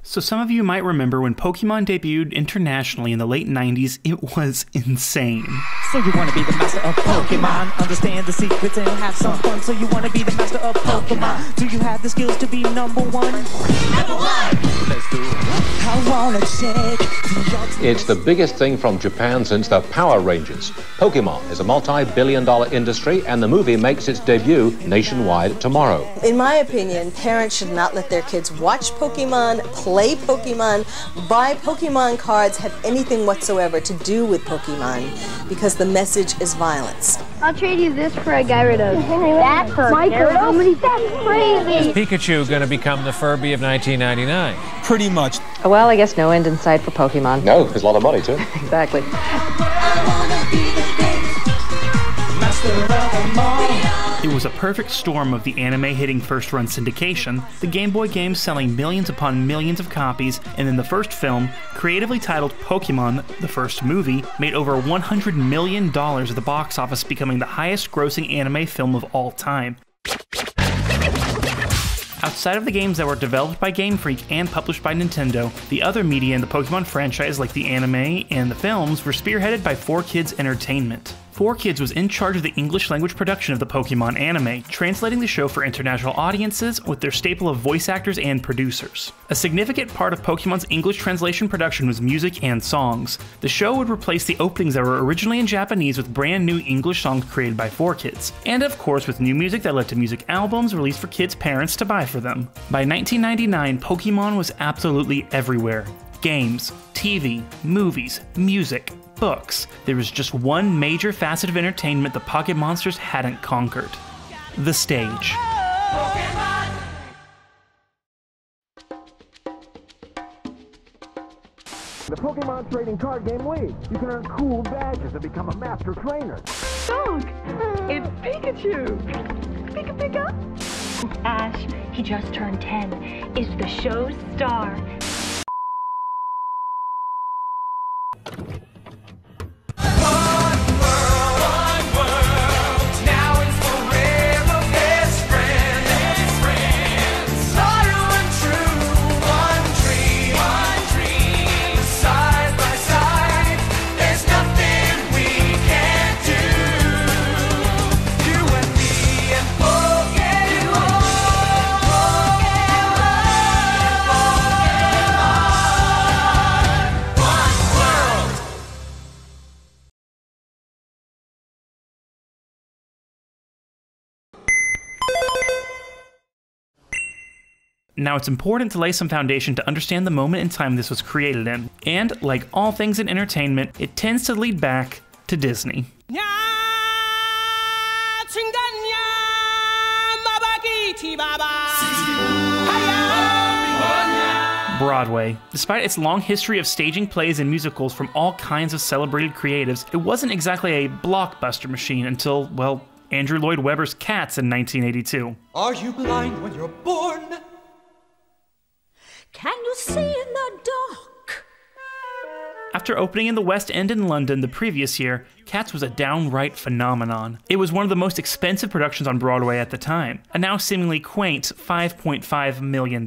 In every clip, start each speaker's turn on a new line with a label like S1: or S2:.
S1: So some of you might remember when Pokemon debuted internationally in the late 90s, it was insane.
S2: So you want to be the master of Pokemon, understand the secrets and have some fun. So you want to be the master of Pokemon. Do you have the skills to be number one? Number one! Let's do it. I wanna check.
S3: It's the biggest thing from Japan since the Power Rangers. Pokemon is a multi-billion-dollar industry, and the movie makes its debut nationwide tomorrow.
S4: In my opinion, parents should not let their kids watch Pokemon, play Pokemon, buy Pokemon cards, have anything whatsoever to do with Pokemon, because the message is violence.
S5: I'll trade you this for a Gyarados. That for a Gyarados? That's crazy!
S6: Is Pikachu going to become the Furby of 1999?
S2: Pretty much.
S7: Well, I guess no end in sight for Pokemon.
S3: No, there's a lot of money, too.
S7: Exactly.
S1: It was a perfect storm of the anime hitting first-run syndication, the Game Boy games selling millions upon millions of copies, and then the first film, creatively titled Pokémon, the first movie, made over $100 million at the box office, becoming the highest-grossing anime film of all time. Outside of the games that were developed by Game Freak and published by Nintendo, the other media in the Pokemon franchise, like the anime and the films, were spearheaded by 4Kids Entertainment. 4Kids was in charge of the English language production of the Pokemon anime, translating the show for international audiences with their staple of voice actors and producers. A significant part of Pokemon's English translation production was music and songs. The show would replace the openings that were originally in Japanese with brand new English songs created by 4Kids, and of course with new music that led to music albums released for kids' parents to buy for them. By 1999, Pokemon was absolutely everywhere. Games, TV, movies, music, books. There was just one major facet of entertainment the Pocket Monsters hadn't conquered: the stage.
S8: The Pokemon Trading Card Game League. You can earn cool badges and become a master trainer.
S9: Look, it's Pikachu. Pika Pika. Ash, he just turned 10, is the show's star.
S1: Now, it's important to lay some foundation to understand the moment in time this was created in, and like all things in entertainment, it tends to lead back to Disney. Broadway. Despite its long history of staging plays and musicals from all kinds of celebrated creatives, it wasn't exactly a blockbuster machine until, well, Andrew Lloyd Webber's Cats in 1982.
S10: Are you blind when you're born?
S11: Can you see in the dark?
S1: After opening in the West End in London the previous year, Cats was a downright phenomenon. It was one of the most expensive productions on Broadway at the time, a now seemingly quaint $5.5 million.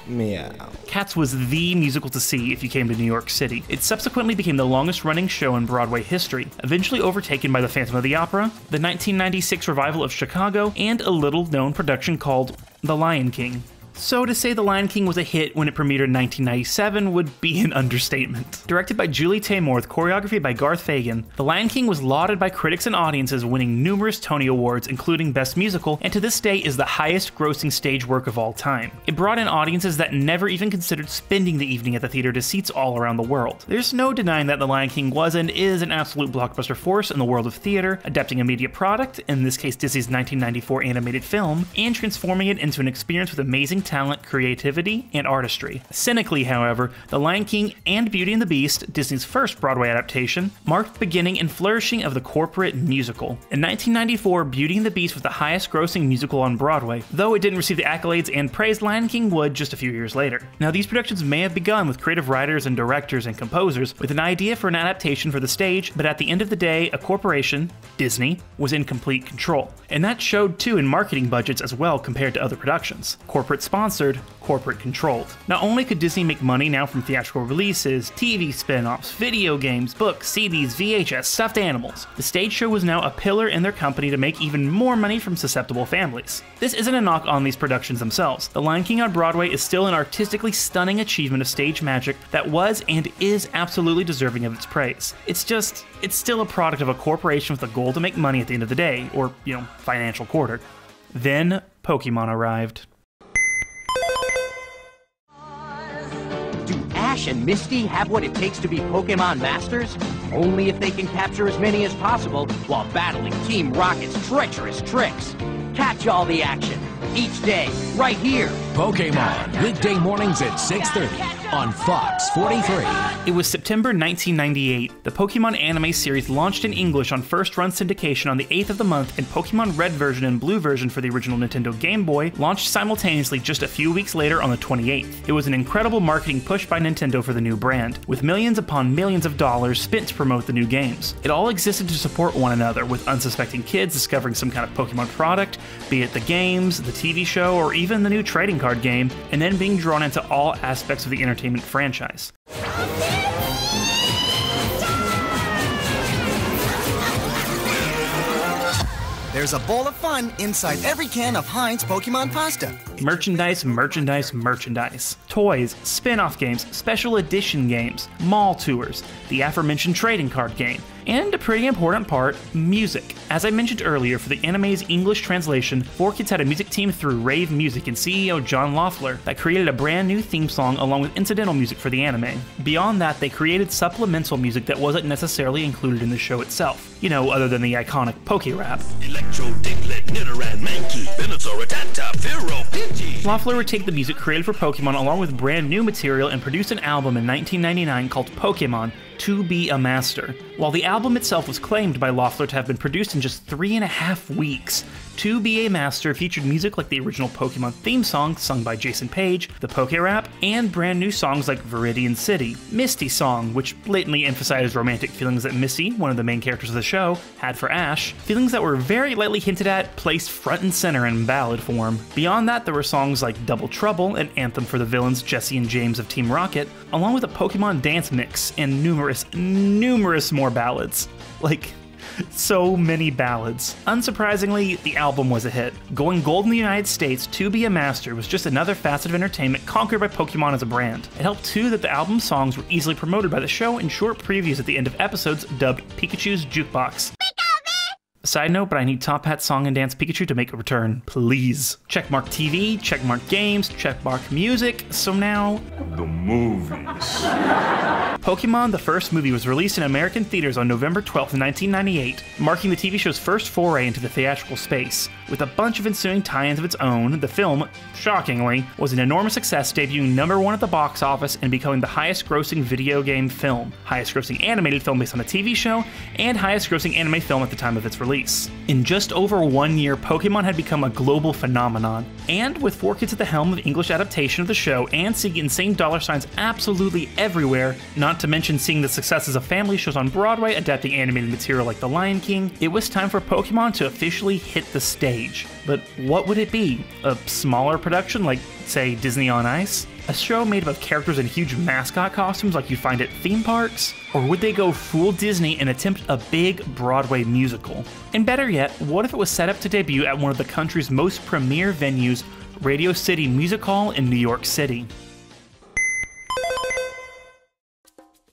S2: Meow.
S1: Cats was the musical to see if you came to New York City. It subsequently became the longest running show in Broadway history, eventually overtaken by The Phantom of the Opera, the 1996 revival of Chicago, and a little known production called The Lion King. So to say The Lion King was a hit when it premiered in 1997 would be an understatement. Directed by Julie Taymor with choreography by Garth Fagan, The Lion King was lauded by critics and audiences, winning numerous Tony Awards, including Best Musical, and to this day is the highest grossing stage work of all time. It brought in audiences that never even considered spending the evening at the theater to seats all around the world. There's no denying that The Lion King was and is an absolute blockbuster force in the world of theater, adapting a media product, in this case Disney's 1994 animated film, and transforming it into an experience with amazing talent, creativity, and artistry. Cynically, however, The Lion King and Beauty and the Beast, Disney's first Broadway adaptation, marked the beginning and flourishing of the corporate musical. In 1994, Beauty and the Beast was the highest grossing musical on Broadway, though it didn't receive the accolades and praise Lion King would just a few years later. Now, these productions may have begun with creative writers and directors and composers with an idea for an adaptation for the stage, but at the end of the day, a corporation, Disney, was in complete control. And that showed too in marketing budgets as well compared to other productions. Corporate sponsored, corporate controlled. Not only could Disney make money now from theatrical releases, TV spin-offs, video games, books, CDs, VHS, stuffed animals, the stage show was now a pillar in their company to make even more money from susceptible families. This isn't a knock on these productions themselves. The Lion King on Broadway is still an artistically stunning achievement of stage magic that was and is absolutely deserving of its praise. It's still a product of a corporation with a goal to make money at the end of the day, or, financial quarter. Then Pokémon arrived.
S12: Do Ash and Misty have what it takes to be Pokémon Masters? Only if they can capture as many as possible while battling Team Rocket's treacherous tricks. Catch all the action, each day, right here.
S13: Pokémon, weekday mornings at 6:30 on Fox 43.
S1: It was September 1998. The Pokémon anime series launched in English on first-run syndication on the 8th of the month, and Pokémon Red version and Blue version for the original Nintendo Game Boy launched simultaneously just a few weeks later on the 28th. It was an incredible marketing push by Nintendo for the new brand, with millions upon millions of dollars spent to promote the new games. It all existed to support one another, with unsuspecting kids discovering some kind of Pokémon product, be it the games, the TV show, or even the new trading card game, and then being drawn into all aspects of the entertainment franchise.
S14: There's a bowl of fun inside every can of Heinz Pokémon pasta.
S1: Merchandise, merchandise, merchandise. Toys, spin-off games, special edition games, mall tours, the aforementioned trading card game, and a pretty important part, music. As I mentioned earlier, for the anime's English translation, 4Kids had a music team through Rave Music and CEO John Loeffler that created a brand new theme song along with incidental music for the anime. Beyond that, they created supplemental music that wasn't necessarily included in the show itself. Other than the iconic Poké-Rap. Loeffler would take the music created for Pokémon along with brand new material and produce an album in 1999 called Pokémon, To Be a Master. While the album itself was claimed by Loeffler to have been produced in just 3.5 weeks, To Be a Master featured music like the original Pokémon theme song sung by Jason Page, the Poké-Rap, and brand new songs like Viridian City, Misty Song, which blatantly emphasized romantic feelings that Misty, one of the main characters of the show, had for Ash, feelings that were very lightly hinted at, placed front and center in ballad form. Beyond that, there were songs like Double Trouble, an anthem for the villains Jesse and James of Team Rocket, along with a Pokémon dance mix, and numerous more ballads. So many ballads. Unsurprisingly, the album was a hit. Going gold in the United States, To Be a Master was just another facet of entertainment conquered by Pokémon as a brand. It helped too that the album's songs were easily promoted by the show in short previews at the end of episodes dubbed Pikachu's Jukebox. Side note, but I need Top Hat Song and Dance Pikachu to make a return, please. Checkmark TV, checkmark games, checkmark music, so now... the movies. Pokémon, the first movie, was released in American theaters on November 12, 1998, marking the TV show's first foray into the theatrical space. With a bunch of ensuing tie-ins of its own, the film, shockingly, was an enormous success, debuting #1 at the box office and becoming the highest-grossing video game film, highest-grossing animated film based on a TV show, and highest-grossing anime film at the time of its release. In just over 1 year, Pokémon had become a global phenomenon. And with 4Kids at the helm of the English adaptation of the show and seeing insane dollar signs absolutely everywhere, not to mention seeing the successes of family shows on Broadway adapting animated material like The Lion King, it was time for Pokémon to officially hit the stage. But what would it be? A smaller production like, say, Disney on Ice? A show made up of characters in huge mascot costumes like you'd find at theme parks? Or would they go full Disney and attempt a big Broadway musical? And better yet, what if it was set up to debut at one of the country's most premier venues, Radio City Music Hall in New York City?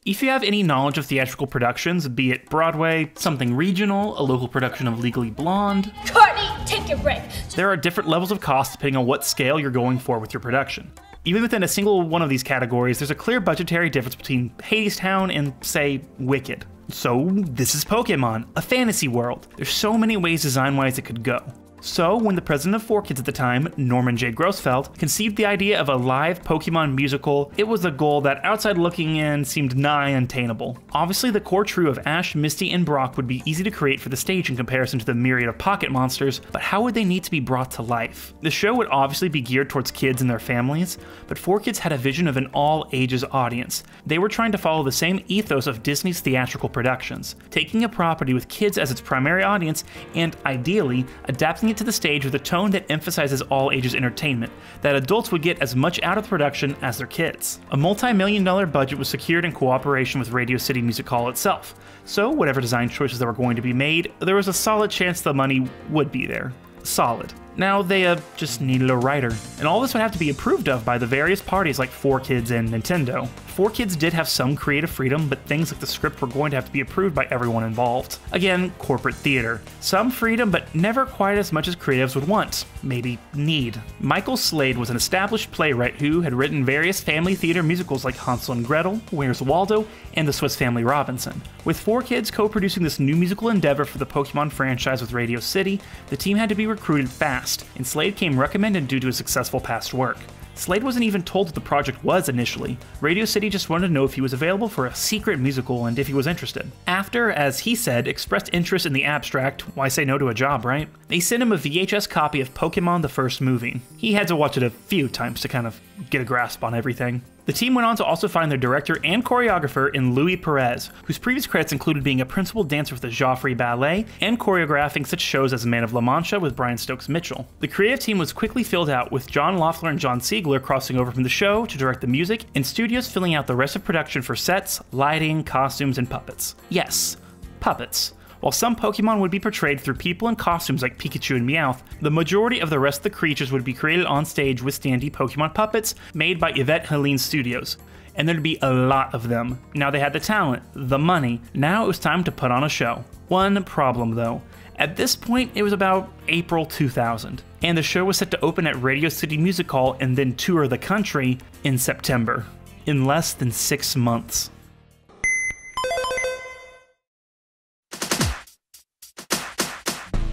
S1: If you have any knowledge of theatrical productions, be it Broadway, something regional, a local production of Legally Blonde...
S5: Courtney, take your break!
S1: There are different levels of cost depending on what scale you're going for with your production. Even within a single one of these categories, there's a clear budgetary difference between Hadestown and, say, Wicked. So, this is Pokémon, a fantasy world. There's so many ways design-wise it could go. So, when the president of 4Kids at the time, Norman J. Grossfeld, conceived the idea of a live Pokemon musical, it was a goal that, outside looking in, seemed nigh unattainable. Obviously, the core trio of Ash, Misty, and Brock would be easy to create for the stage in comparison to the myriad of pocket monsters, but how would they need to be brought to life? The show would obviously be geared towards kids and their families, but 4Kids had a vision of an all-ages audience. They were trying to follow the same ethos of Disney's theatrical productions, taking a property with kids as its primary audience and, ideally, adapting it to the stage with a tone that emphasizes all-ages entertainment, that adults would get as much out of the production as their kids. A multi-million-dollar budget was secured in cooperation with Radio City Music Hall itself, so whatever design choices that were going to be made, there was a solid chance the money would be there. Solid. Now they just needed a writer, and all this would have to be approved of by the various parties like 4Kids and Nintendo. 4Kids did have some creative freedom, but things like the script were going to have to be approved by everyone involved. Again, corporate theater. Some freedom, but never quite as much as creatives would want, maybe need. Michael Slade was an established playwright who had written various family theater musicals like Hansel and Gretel, Where's Waldo, and The Swiss Family Robinson. With 4Kids co-producing this new musical endeavor for the Pokemon franchise with Radio City, the team had to be recruited fast, and Slade came recommended due to his successful past work. Slade wasn't even told what the project was initially. Radio City just wanted to know if he was available for a secret musical and if he was interested. After, as he said, expressed interest in the abstract, why say no to a job, right? They sent him a VHS copy of Pokémon the first movie. He had to watch it a few times to kind of get a grasp on everything. The team went on to also find their director and choreographer in Louis Perez, whose previous credits included being a principal dancer with the Joffrey Ballet and choreographing such shows as Man of La Mancha with Brian Stokes Mitchell. The creative team was quickly filled out, with John Loeffler and John Siegler crossing over from the show to direct the music, and studios filling out the rest of production for sets, lighting, costumes, and puppets. Yes, puppets. While some Pokemon would be portrayed through people in costumes like Pikachu and Meowth, the majority of the rest of the creatures would be created on stage with standee Pokemon puppets made by Yvette Helene Studios. And there'd be a lot of them. Now they had the talent, the money, now it was time to put on a show. One problem though. At this point, it was about April 2000, and the show was set to open at Radio City Music Hall and then tour the country in September. In less than 6 months.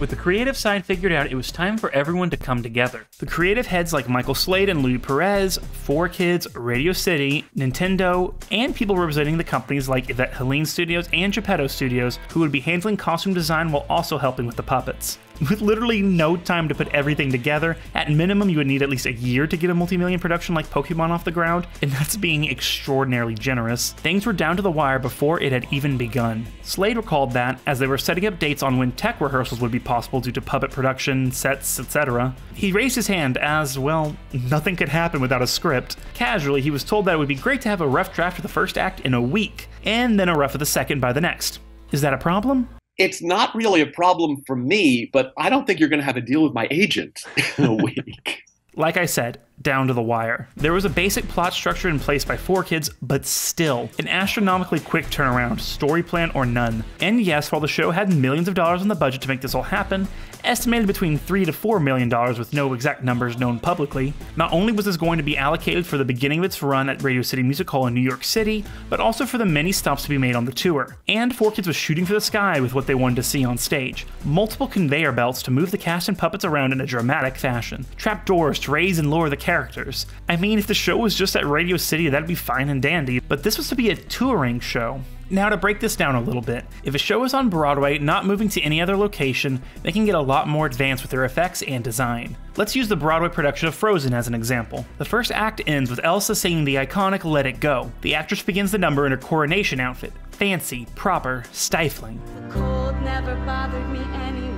S1: With the creative side figured out, it was time for everyone to come together. The creative heads like Michael Slade and Louis Perez, 4Kids, Radio City, Nintendo, and people representing the companies like Yvette Helene Studios and Geppetto Studios, who would be handling costume design while also helping with the puppets. With literally no time to put everything together, at minimum you would need at least a year to get a multi-million production like Pokemon off the ground, and that's being extraordinarily generous. Things were down to the wire before it had even begun. Slade recalled that, as they were setting up dates on when tech rehearsals would be possible due to puppet production, sets, etc., he raised his hand as, well, nothing could happen without a script. Casually, he was told that it would be great to have a rough draft of the first act in a week, and then a rough of the second by the next. Is that a problem?
S15: It's not really a problem for me, but I don't think you're going to have to deal with my agent in a week.
S1: Like I said, down to the wire. There was a basic plot structure in place by 4Kids, but still, an astronomically quick turnaround, story plan or none. And yes, while the show had millions of dollars on the budget to make this all happen, estimated between $3 to $4 million with no exact numbers known publicly, not only was this going to be allocated for the beginning of its run at Radio City Music Hall in New York City, but also for the many stops to be made on the tour. And 4Kids was shooting for the sky with what they wanted to see on stage. Multiple conveyor belts to move the cast and puppets around in a dramatic fashion. Trapdoors to raise and lower the characters. I mean, if the show was just at Radio City, that'd be fine and dandy, but this was to be a touring show. Now to break this down a little bit, if a show is on Broadway, not moving to any other location, they can get a lot more advanced with their effects and design. Let's use the Broadway production of Frozen as an example. The first act ends with Elsa singing the iconic Let It Go. The actress begins the number in her coronation outfit. Fancy, proper, stifling.
S11: The cold never bothered me anyway.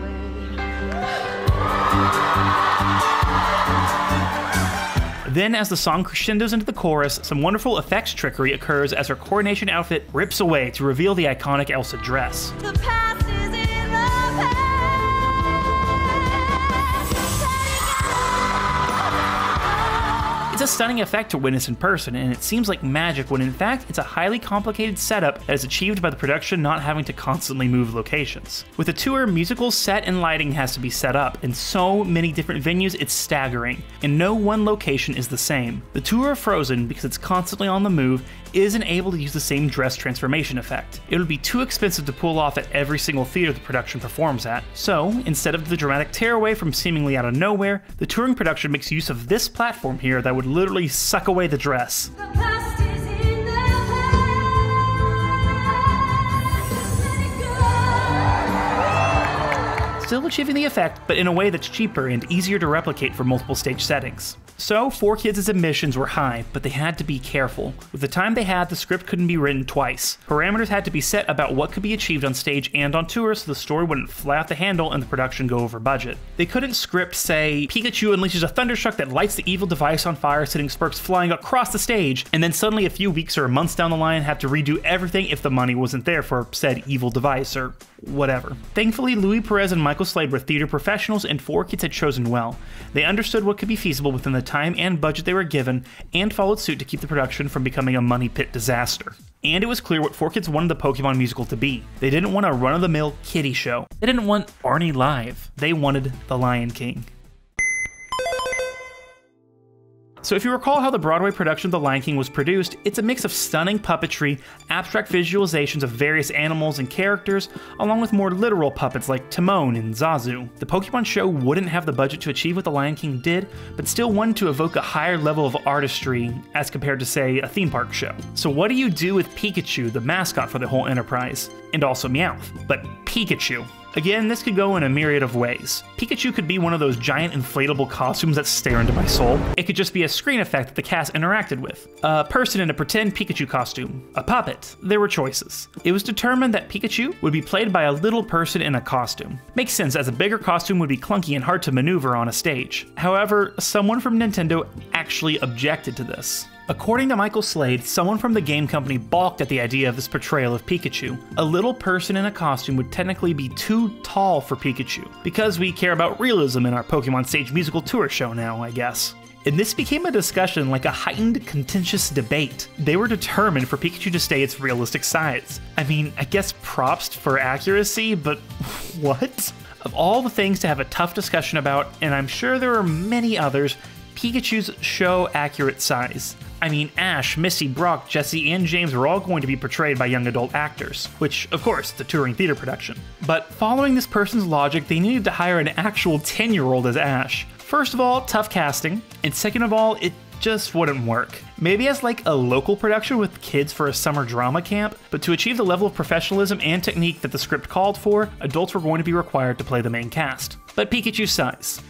S1: Then, as the song crescendos into the chorus, some wonderful effects trickery occurs as her coronation outfit rips away to reveal the iconic Elsa dress.
S11: The past is in the past.
S1: It's a stunning effect to witness in person, and it seems like magic when in fact it's a highly complicated setup that is achieved by the production not having to constantly move locations. With a tour, musical set and lighting has to be set up in so many different venues it's staggering, and no one location is the same. The tour of Frozen, because it's constantly on the move, isn't able to use the same dress transformation effect. It would be too expensive to pull off at every single theater the production performs at. So, instead of the dramatic tearaway from seemingly out of nowhere, the touring production makes use of this platform here that would literally suck away the dress. Still achieving the effect, but in a way that's cheaper and easier to replicate for multiple stage settings. So, 4Kids' ambitions were high, but they had to be careful. With the time they had, the script couldn't be written twice. Parameters had to be set about what could be achieved on stage and on tour so the story wouldn't fly off the handle and the production go over budget. They couldn't script, say, Pikachu unleashes a thunderstruck that lights the evil device on fire, sending sparks flying across the stage, and then suddenly a few weeks or months down the line have to redo everything if the money wasn't there for said evil device or whatever. Thankfully, Louis Perez and Michael Slade were theater professionals, and 4Kids had chosen well. They understood what could be feasible within the time and budget they were given, and followed suit to keep the production from becoming a money pit disaster. And it was clear what 4Kids wanted the Pokemon musical to be. They didn't want a run-of-the-mill kiddie show. They didn't want Barney Live. They wanted The Lion King. So if you recall how the Broadway production of The Lion King was produced, it's a mix of stunning puppetry, abstract visualizations of various animals and characters, along with more literal puppets like Timon and Zazu. The Pokemon show wouldn't have the budget to achieve what The Lion King did, but still wanted to evoke a higher level of artistry as compared to, say, a theme park show. So what do you do with Pikachu, the mascot for the whole enterprise? And also Meowth, but Pikachu. Again, this could go in a myriad of ways. Pikachu could be one of those giant inflatable costumes that stare into my soul. It could just be a screen effect that the cast interacted with. A person in a pretend Pikachu costume. A puppet. There were choices. It was determined that Pikachu would be played by a little person in a costume. Makes sense, as a bigger costume would be clunky and hard to maneuver on a stage. However, someone from Nintendo actually objected to this. According to Michael Slade, someone from the game company balked at the idea of this portrayal of Pikachu. A little person in a costume would technically be too tall for Pikachu, because we care about realism in our Pokemon stage musical tour show now, I guess. And this became a discussion like a heightened, contentious debate. They were determined for Pikachu to stay its realistic size. I mean, I guess props for accuracy, but what? Of all the things to have a tough discussion about, and I'm sure there are many others, Pikachu's show accurate size. I mean, Ash, Misty, Brock, Jessie, and James were all going to be portrayed by young adult actors, which, of course, it's a touring theater production. But following this person's logic, they needed to hire an actual 10-year-old as Ash. First of all, tough casting, and second of all, it just wouldn't work. Maybe as like a local production with kids for a summer drama camp, but to achieve the level of professionalism and technique that the script called for, adults were going to be required to play the main cast. But Pikachu's size.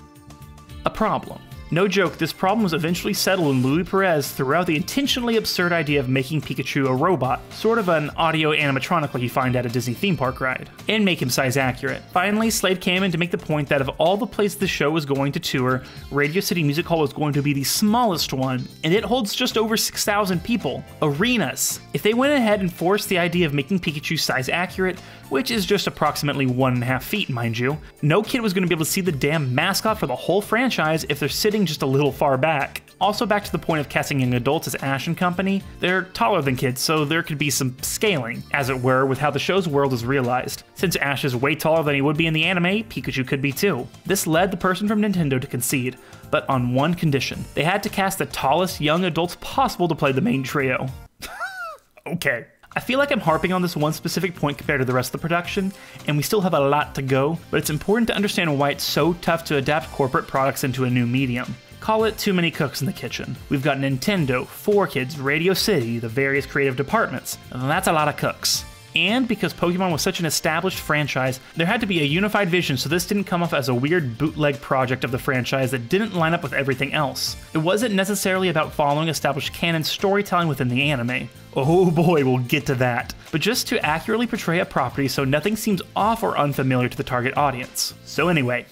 S1: A problem. No joke, this problem was eventually settled in Louis Perez throughout the intentionally absurd idea of making Pikachu a robot, sort of an audio animatronic like you find at a Disney theme park ride, and make him size accurate. Finally, Slade came in to make the point that of all the places the show was going to tour, Radio City Music Hall was going to be the smallest one, and it holds just over 6,000 people. Arenas. If they went ahead and forced the idea of making Pikachu size accurate, which is just approximately 1.5 feet, mind you, no kid was going to be able to see the damn mascot for the whole franchise if they're sitting just a little far back. Also, back to the point of casting young adults as Ash and company, they're taller than kids, so there could be some scaling, as it were, with how the show's world is realized. Since Ash is way taller than he would be in the anime, Pikachu could be too. This led the person from Nintendo to concede, but on one condition. They had to cast the tallest young adults possible to play the main trio. Okay. I feel like I'm harping on this one specific point compared to the rest of the production, and we still have a lot to go, but it's important to understand why it's so tough to adapt corporate products into a new medium. Call it too many cooks in the kitchen. We've got Nintendo, 4Kids, Radio City, the various creative departments, and that's a lot of cooks. And because Pokemon was such an established franchise, there had to be a unified vision so this didn't come off as a weird bootleg project of the franchise that didn't line up with everything else. It wasn't necessarily about following established canon storytelling within the anime. Oh boy, we'll get to that. But just to accurately portray a property so nothing seems off or unfamiliar to the target audience. So anyway.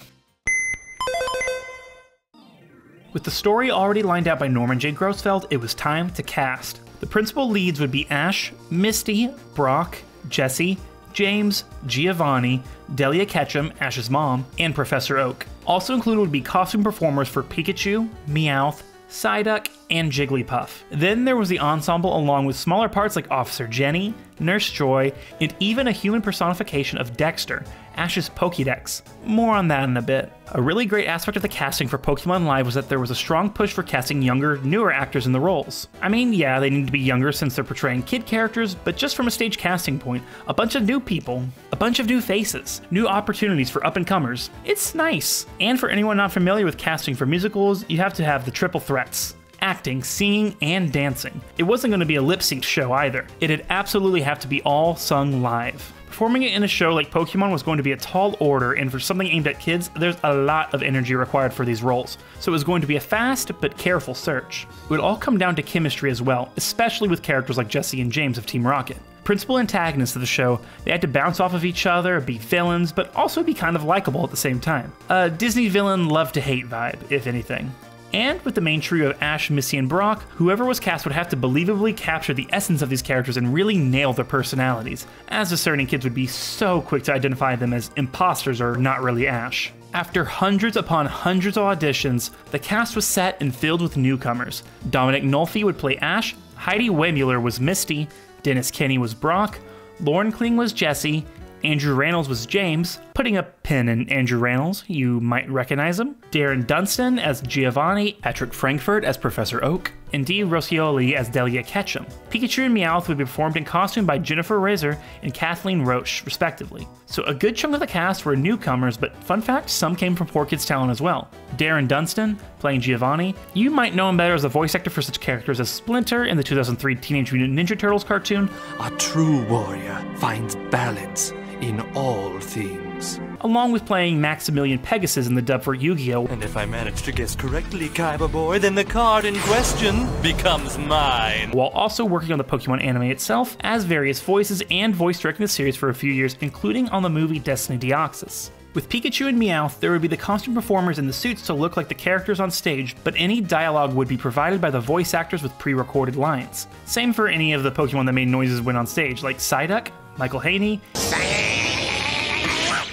S1: With the story already lined out by Norman J. Grossfeld, it was time to cast. The principal leads would be Ash, Misty, Brock, Jessie, James, Giovanni, Delia Ketchum, Ash's mom, and Professor Oak. Also included would be costume performers for Pikachu, Meowth, Psyduck, and Jigglypuff. Then there was the ensemble along with smaller parts like Officer Jenny, Nurse Joy, and even a human personification of Dexter, Ash's Pokédex. More on that in a bit. A really great aspect of the casting for Pokemon Live was that there was a strong push for casting younger, newer actors in the roles. I mean, yeah, they need to be younger since they're portraying kid characters, but just from a stage casting point, a bunch of new people, a bunch of new faces, new opportunities for up-and-comers. It's nice. And for anyone not familiar with casting for musicals, you have to have the triple threats: acting, singing, and dancing. It wasn't going to be a lip-synced show either. It'd absolutely have to be all sung live. Performing it in a show like Pokemon was going to be a tall order, and for something aimed at kids, there's a lot of energy required for these roles, so it was going to be a fast but careful search. It would all come down to chemistry as well, especially with characters like Jessie and James of Team Rocket. Principal antagonists of the show, they had to bounce off of each other, be villains, but also be kind of likable at the same time. A Disney villain love-to-hate vibe, if anything. And with the main trio of Ash, Misty, and Brock, whoever was cast would have to believably capture the essence of these characters and really nail their personalities, as discerning kids would be so quick to identify them as imposters or not really Ash. After hundreds upon hundreds of auditions, the cast was set and filled with newcomers. Dominic Nolfi would play Ash, Heidi Wemuller was Misty, Dennis Kenny was Brock, Lauren Kling was Jessie, Andrew Rannells was James, putting a pin in Andrew Rannells, you might recognize him, Darren Dunstan as Giovanni, Patrick Frankfurt as Professor Oak, and Dee Roscioli as Delia Ketchum. Pikachu and Meowth would be performed in costume by Jennifer Razor and Kathleen Roche, respectively. So a good chunk of the cast were newcomers, but fun fact, some came from 4Kids talent as well. Darren Dunstan, playing Giovanni, you might know him better as a voice actor for such characters as Splinter in the 2003 Teenage Mutant Ninja Turtles cartoon.
S10: A true warrior finds balance in all things.
S1: Along with playing Maximilian Pegasus in the dub for Yu-Gi-Oh!
S10: And if I manage to guess correctly, Kaiba Boy, then the card in question becomes mine.
S1: While also working on the Pokemon anime itself, as various voices and voice directing the series for a few years, including on the movie Destiny Deoxys. With Pikachu and Meowth, there would be the costume performers in the suits to look like the characters on stage, but any dialogue would be provided by the voice actors with pre-recorded lines. Same for any of the Pokemon that made noises when on stage, like Psyduck, Michael Haney,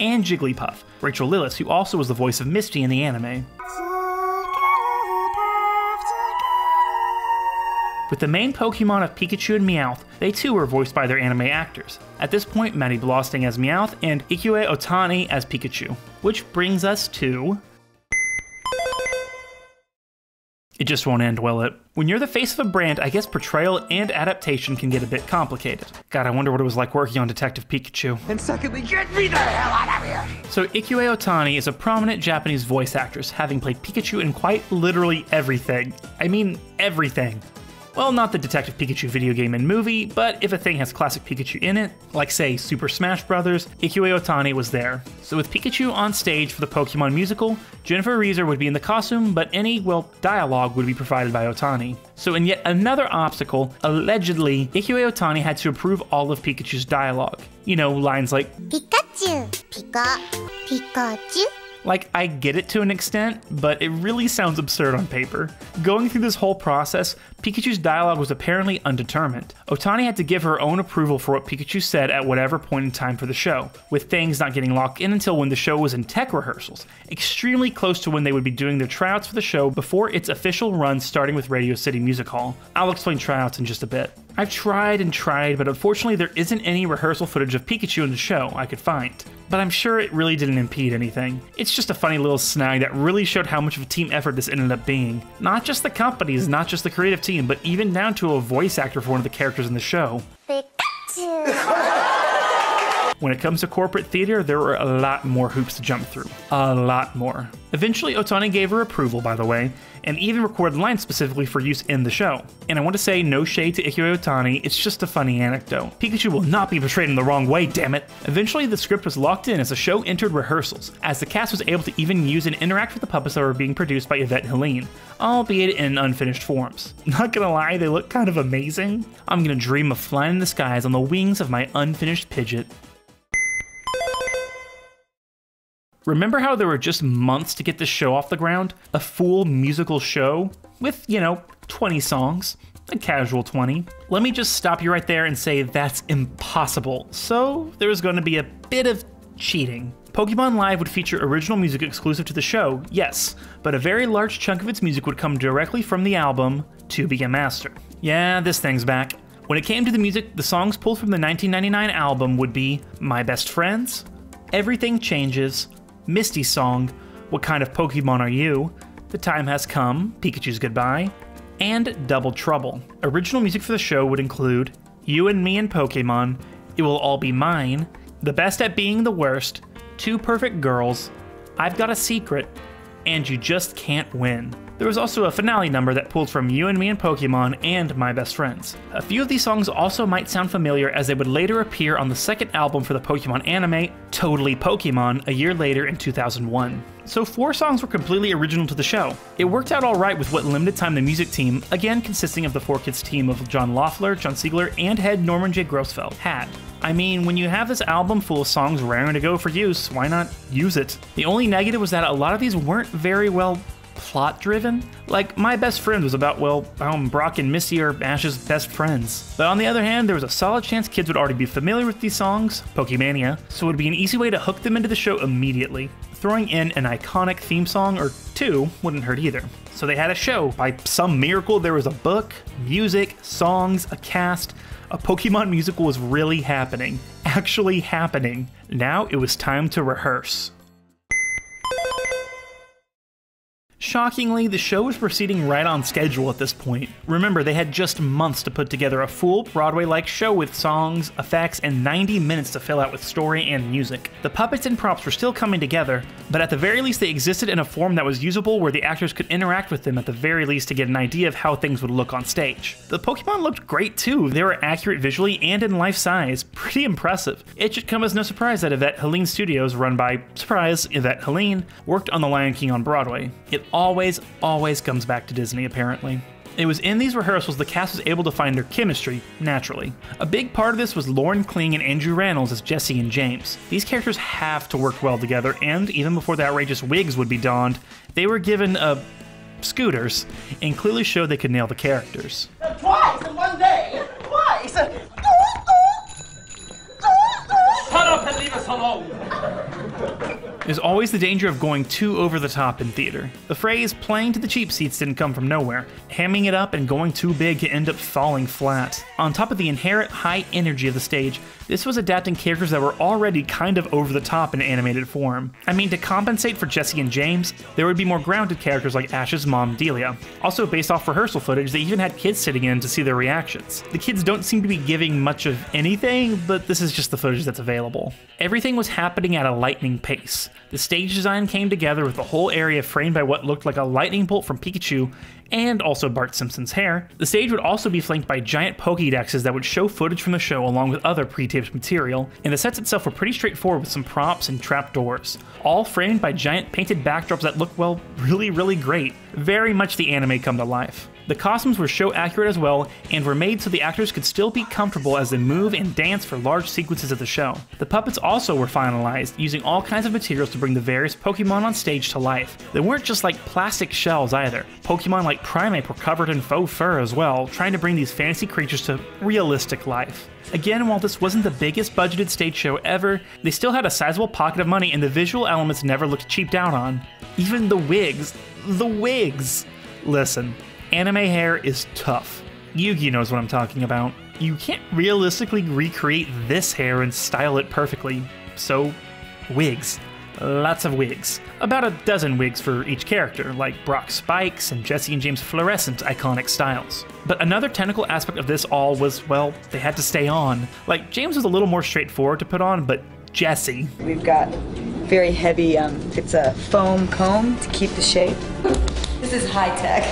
S1: and Jigglypuff, Rachel Lillis, who also was the voice of Misty in the anime. With the main Pokemon of Pikachu and Meowth, they too were voiced by their anime actors. At this point, Maddie Blosting as Meowth and Ikue Otani as Pikachu. Which brings us to... It just won't end, will it? When you're the face of a brand, I guess portrayal and adaptation can get a bit complicated. God, I wonder what it was like working on Detective Pikachu.
S10: And secondly, get me the hell out of here!
S1: So Ikue Otani is a prominent Japanese voice actress, having played Pikachu in quite literally everything. I mean, everything. Well, not the Detective Pikachu video game and movie, but if a thing has classic Pikachu in it, like say Super Smash Bros., Ikue Otani was there. So with Pikachu on stage for the Pokemon musical, Jennifer Reeser would be in the costume, but any, well, dialogue would be provided by Otani. So in yet another obstacle, allegedly, Ikue Otani had to approve all of Pikachu's dialogue. You know, lines like, Pikachu, Pikachu. Like, I get it to an extent, but it really sounds absurd on paper. Going through this whole process, Pikachu's dialogue was apparently undetermined. Otani had to give her own approval for what Pikachu said at whatever point in time for the show, with things not getting locked in until when the show was in tech rehearsals, extremely close to when they would be doing their tryouts for the show before its official run starting with Radio City Music Hall. I'll explain tryouts in just a bit. I've tried and tried, but unfortunately there isn't any rehearsal footage of Pikachu in the show I could find. But I'm sure it really didn't impede anything. It's just a funny little snag that really showed how much of a team effort this ended up being. Not just the companies, not just the creative team, but even down to a voice actor for one of the characters in the show. When it comes to corporate theater, there were a lot more hoops to jump through. A lot more. Eventually, Otani gave her approval, by the way, and even recorded lines specifically for use in the show. And I want to say no shade to Ikue Otani, it's just a funny anecdote. Pikachu will not be portrayed in the wrong way, damn it! Eventually, the script was locked in as the show entered rehearsals, as the cast was able to even use and interact with the puppets that were being produced by Yvette Helene, albeit in unfinished forms. Not gonna lie, they look kind of amazing. I'm gonna dream of flying in the skies on the wings of my unfinished Pidgeot. Remember how there were just months to get this show off the ground? A full musical show with, 20 songs. A casual 20. Let me just stop you right there and say that's impossible. So there's going to be a bit of cheating. Pokemon Live would feature original music exclusive to the show, yes, but a very large chunk of its music would come directly from the album To Be a Master. Yeah, this thing's back. When it came to the music, the songs pulled from the 1999 album would be My Best Friends, Everything Changes, Misty's Song, What Kind of Pokemon Are You?, The Time Has Come, Pikachu's Goodbye, and Double Trouble. Original music for the show would include You and Me and Pokemon, It Will All Be Mine, The Best at Being the Worst, Two Perfect Girls, I've Got a Secret, and You Just Can't Win. There was also a finale number that pulled from You and Me and Pokemon and My Best Friends. A few of these songs also might sound familiar as they would later appear on the second album for the Pokemon anime, Totally Pokemon, a year later in 2001. So 4 songs were completely original to the show. It worked out alright with what limited time the music team, again consisting of the 4Kids team of John Loeffler, John Siegler, and head Norman J. Grossfeld, had. I mean, when you have this album full of songs raring to go for use, why not use it? The only negative was that a lot of these weren't very well plot-driven. Like, My Best Friend was about, well, Brock and Misty are Ash's best friends. But on the other hand, there was a solid chance kids would already be familiar with these songs, Pokémania, so it would be an easy way to hook them into the show immediately. Throwing in an iconic theme song or 2 wouldn't hurt either. So they had a show. By some miracle, there was a book, music, songs, a cast. A Pokemon musical was really happening. Actually happening. Now it was time to rehearse. Shockingly, the show was proceeding right on schedule at this point. Remember, they had just months to put together a full Broadway-like show with songs, effects, and 90 minutes to fill out with story and music. The puppets and props were still coming together, but at the very least they existed in a form that was usable where the actors could interact with them at the very least to get an idea of how things would look on stage. The Pokemon looked great too. They were accurate visually and in life size. Pretty impressive. It should come as no surprise that Yvette Helene Studios, run by, surprise, Yvette Helene, worked on The Lion King on Broadway. It always comes back to Disney, apparently. It was in these rehearsals the cast was able to find their chemistry, naturally. A big part of this was Lauren Kling and Andrew Rannells as Jesse and James. These characters have to work well together, and even before the outrageous wigs would be donned, they were given, scooters, and clearly showed they could nail the characters.
S16: Twice in one day! Twice! Shut up and leave us alone!
S1: There's always the danger of going too over the top in theater. The phrase playing to the cheap seats didn't come from nowhere. Hamming it up and going too big can end up falling flat. On top of the inherent high energy of the stage, this was adapting characters that were already kind of over the top in animated form. I mean, to compensate for Jesse and James, there would be more grounded characters like Ash's mom, Delia. Also based off rehearsal footage, they even had kids sitting in to see their reactions. The kids don't seem to be giving much of anything, but this is just the footage that's available. Everything was happening at a lightning pace. The stage design came together with the whole area framed by what looked like a lightning bolt from Pikachu and also Bart Simpson's hair. The stage would also be flanked by giant Pokédexes that would show footage from the show along with other pre-taped material, and the sets itself were pretty straightforward with some props and trapdoors, all framed by giant painted backdrops that look, well, really great. Very much the anime come to life. The costumes were show accurate as well, and were made so the actors could still be comfortable as they move and dance for large sequences of the show. The puppets also were finalized, using all kinds of materials to bring the various Pokemon on stage to life. They weren't just like plastic shells either. Pokemon like Primeape were covered in faux fur as well, trying to bring these fantasy creatures to realistic life. Again, while this wasn't the biggest budgeted stage show ever, they still had a sizable pocket of money and the visual elements never looked cheaped out on. Even the wigs. The wigs! Listen. Anime hair is tough. Yugi knows what I'm talking about. You can't realistically recreate this hair and style it perfectly, so wigs. Lots of wigs. About a dozen wigs for each character, like Brock's spikes and Jesse and James' fluorescent iconic styles. But another technical aspect of this all was, well, they had to stay on. Like, James was a little more straightforward to put on, but Jesse.
S17: We've got very heavy, it's a foam comb to keep the shape. This is high tech.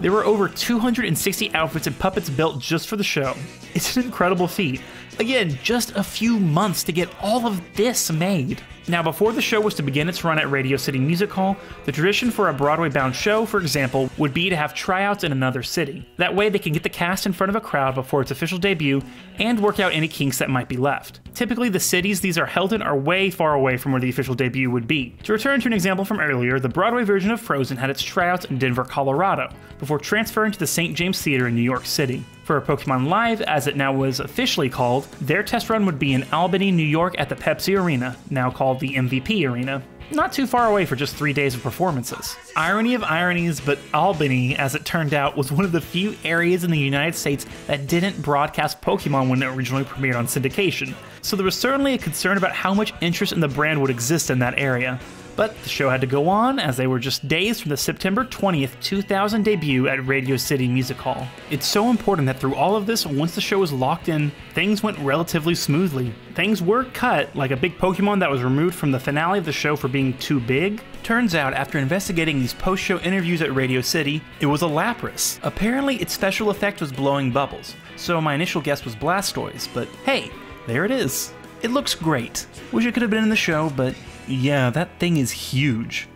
S1: There were over 260 outfits and puppets built just for the show. It's an incredible feat. Again, just a few months to get all of this made. Now, before the show was to begin its run at Radio City Music Hall, the tradition for a Broadway-bound show, for example, would be to have tryouts in another city. That way they can get the cast in front of a crowd before its official debut and work out any kinks that might be left. Typically, the cities these are held in are way far away from where the official debut would be. To return to an example from earlier, the Broadway version of Frozen had its Tryouts in Denver, Colorado, before transferring to the St. James Theater in New York City. For Pokémon Live, as it now was officially called, their test run would be in Albany, New York at the Pepsi Arena, now called the MVP Arena. Not too far away for just 3 days of performances. Irony of ironies, but Albany, as it turned out, was one of the few areas in the United States that didn't broadcast Pokemon when it originally premiered on syndication, so there was certainly a concern about how much interest in the brand would exist in that area. But the show had to go on, as they were just days from the September 20th, 2000 debut at Radio City Music Hall. It's so important that through all of this, once the show was locked in, things went relatively smoothly. Things were cut, like a big Pokemon that was removed from the finale of the show for being too big. Turns out, after investigating these post-show interviews at Radio City, it was a Lapras. Apparently, its special effect was blowing bubbles, so my initial guess was Blastoise, but hey, there it is. It looks great. Wish it could have been in the show, but yeah, that thing is huge.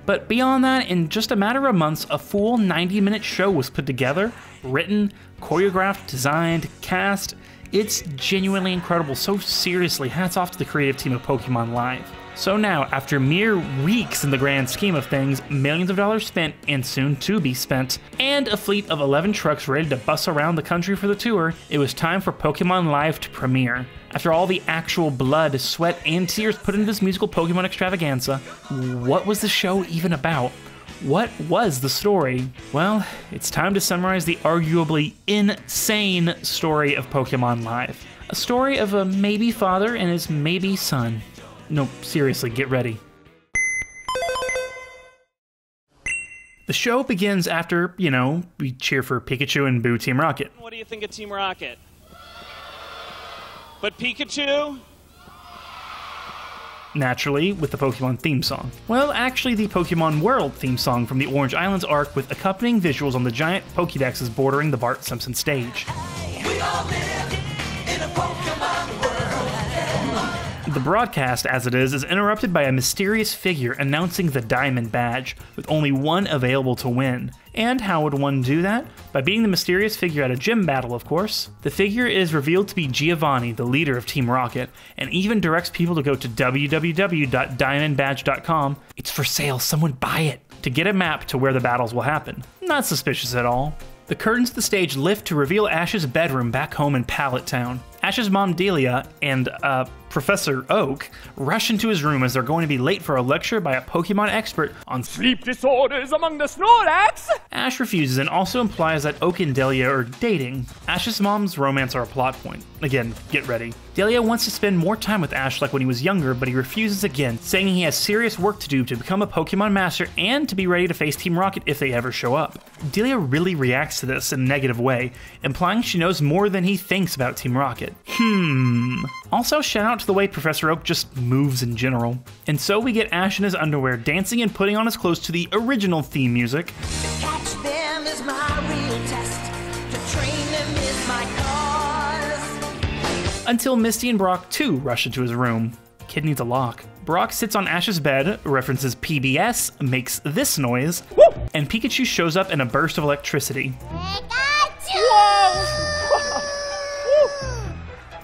S1: But beyond that, in just a matter of months, a full 90-minute show was put together, written, choreographed, designed, cast. It's genuinely incredible, so seriously, hats off to the creative team of Pokémon Live. So now, after mere weeks in the grand scheme of things, millions of dollars spent and soon to be spent, and a fleet of 11 trucks ready to bus around the country for the tour, it was time for Pokémon Live to premiere. After all the actual blood, sweat, and tears put into this musical Pokemon extravaganza, what was the show even about? What was the story? Well, it's time to summarize the arguably insane story of Pokemon Live. A story of a maybe father and his maybe son. No, seriously, get ready. The show begins after, we cheer for Pikachu and boo Team Rocket.
S18: What do you think of Team Rocket? But Pikachu?
S1: Naturally, with the Pokemon theme song. Well, actually the Pokemon World theme song from the Orange Islands arc with accompanying visuals on the giant Pokédexes bordering the Bart Simpson stage. We all live in a Pokemon world. The broadcast, as it is interrupted by a mysterious figure announcing the Diamond Badge, with only one available to win. And how would one do that? By beating the mysterious figure at a gym battle, of course. The figure is revealed to be Giovanni, the leader of Team Rocket, and even directs people to go to www.diamondbadge.com. It's for sale, someone buy it, to get a map to where the battles will happen. Not suspicious at all. The curtains of the stage lift to reveal Ash's bedroom back home in Pallet Town. Ash's mom Delia and, Professor Oak rush into his room as they're going to be late for a lecture by a Pokemon expert on sleep disorders among the Snorlax! Ash refuses and also implies that Oak and Delia are dating. Ash's mom's romance are a plot point. Again, get ready. Delia wants to spend more time with Ash like when he was younger, but he refuses again, saying he has serious work to do to become a Pokemon Master and to be ready to face Team Rocket if they ever show up. Delia really reacts to this in a negative way, implying she knows more than he thinks about Team Rocket. Also, shout out to the way Professor Oak just moves in general. And so we get Ash in his underwear dancing and putting on his clothes to the original theme music. To catch them is my real test. To train them is my cause. Until Misty and Brock too rush into his room. Kid needs a lock. Brock sits on Ash's bed, references PBS, makes this noise, and Pikachu shows up in a burst of electricity.
S11: Pikachu!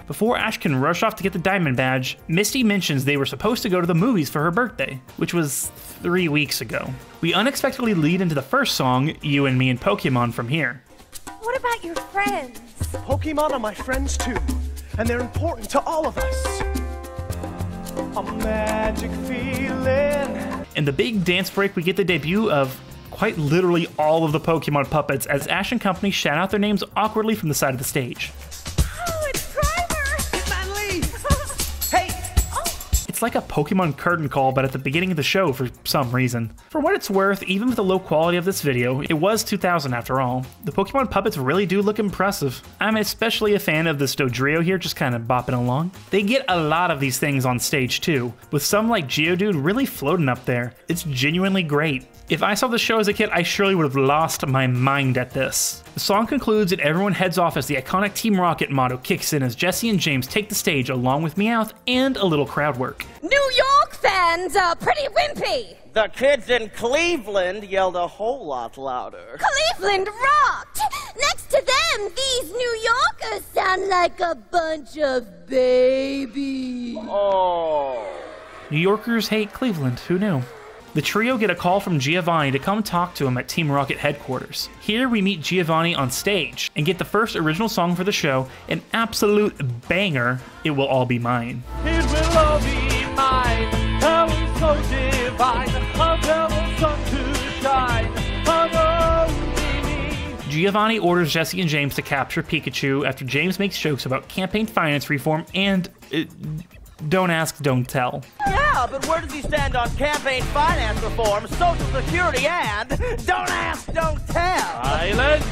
S1: Before Ash can rush off to get the Diamond Badge, Misty mentions they were supposed to go to the movies for her birthday, which was 3 weeks ago. We unexpectedly lead into the first song, You and Me and Pokemon, from here.
S11: What about your friends?
S8: Pokemon are my friends too, and they're important to all of us. A magic feeling.
S1: In the big dance break, we get the debut of quite literally all of the Pokemon puppets as Ash and company shout out their names awkwardly from the side of the stage. It's like a Pokemon curtain call, but at the beginning of the show for some reason. For what it's worth, even with the low quality of this video, it was 2000 after all, the Pokemon puppets really do look impressive. I'm especially a fan of the Dodrio here, just kind of bopping along. They get a lot of these things on stage too, with some like Geodude really floating up there. It's genuinely great. If I saw the show as a kid, I surely would have lost my mind at this. The song concludes and everyone heads off as the iconic Team Rocket motto kicks in as Jessie and James take the stage along with Meowth and a little crowd work.
S5: New York fans are pretty wimpy.
S19: The kids in Cleveland yelled a whole lot louder.
S5: Cleveland rocked! Next to them, these New Yorkers sound like a bunch of babies.
S19: Oh.
S1: New Yorkers hate Cleveland, who knew? The trio get a call from Giovanni to come talk to him at Team Rocket headquarters. Here we meet Giovanni on stage and get the first original song for the show, an absolute banger, It Will All Be Mine.
S16: It will all be mine, how it's so divine, I'll tell the sun to shine, I'll only me.
S1: Giovanni orders Jesse and James to capture Pikachu after James makes jokes about campaign finance reform and don't ask, don't tell.
S19: Yeah, but where does he stand on campaign finance reform, Social Security, and don't ask, don't tell?
S16: Silence!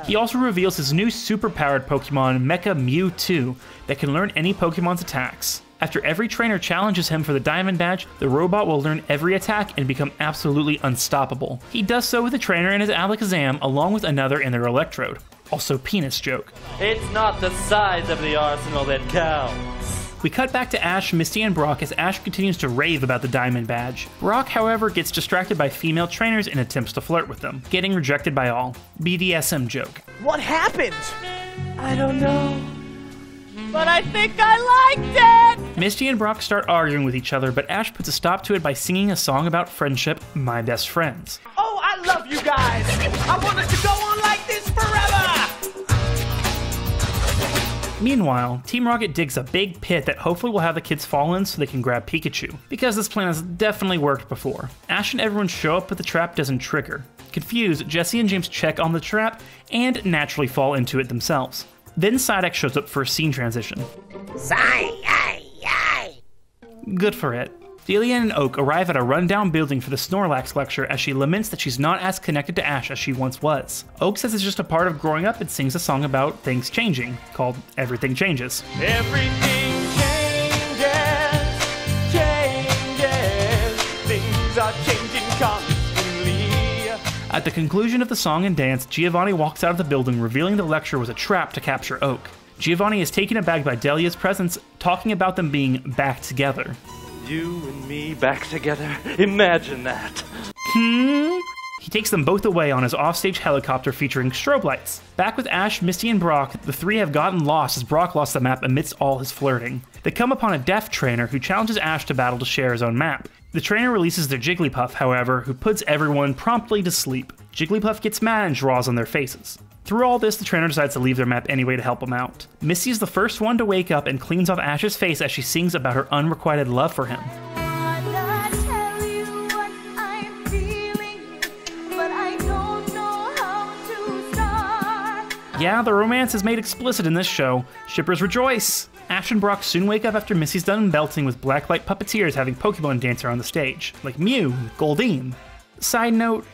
S1: He also reveals his new super-powered Pokemon, Mecha Mewtwo, that can learn any Pokemon's attacks. After every trainer challenges him for the Diamond Badge, the robot will learn every attack and become absolutely unstoppable. He does so with a trainer in his Alakazam, along with another in their Electrode. Also penis joke.
S10: It's not the size of the arsenal that counts.
S1: We cut back to Ash, Misty, and Brock as Ash continues to rave about the Diamond Badge. Brock, however, gets distracted by female trainers and attempts to flirt with them, getting rejected by all. BDSM joke.
S19: What happened? I don't know. But I think I liked it!
S1: Misty and Brock start arguing with each other, but Ash puts a stop to it by singing a song about friendship, My Best Friends.
S16: Oh, I love you guys! I want us to go on like this forever!
S1: Meanwhile, Team Rocket digs a big pit that hopefully will have the kids fall in so they can grab Pikachu, because this plan has definitely worked before. Ash and everyone show up, but the trap doesn't trigger. Confused, Jesse and James check on the trap and naturally fall into it themselves. Then Psyduck shows up for a scene transition. Good for it. Delia and Oak arrive at a rundown building for the Snorlax lecture as she laments that she's not as connected to Ash as she once was. Oak says it's just a part of growing up and sings a song about things changing, called Everything Changes.
S16: Everything changes, things are changing constantly.
S1: At the conclusion of the song and dance, Giovanni walks out of the building, revealing the lecture was a trap to capture Oak. Giovanni is taken aback by Delia's presence, talking about them being back together.
S10: You and me back together? Imagine that.
S1: He takes them both away on his offstage helicopter featuring strobe lights. Back with Ash, Misty, and Brock, the three have gotten lost as Brock lost the map amidst all his flirting. They come upon a deaf trainer who challenges Ash to battle to share his own map. The trainer releases their Jigglypuff, however, who puts everyone promptly to sleep. Jigglypuff gets mad and draws on their faces. Through all this, the trainer decides to leave their map anyway to help him out. Misty is the first one to wake up and cleans off Ash's face as she sings about her unrequited love for him. Yeah, the romance is made explicit in this show. Shippers rejoice! Ash and Brock soon wake up after Missy's done belting with blacklight puppeteers having Pokemon dancer on the stage, like Mew and Goldeen. Side note,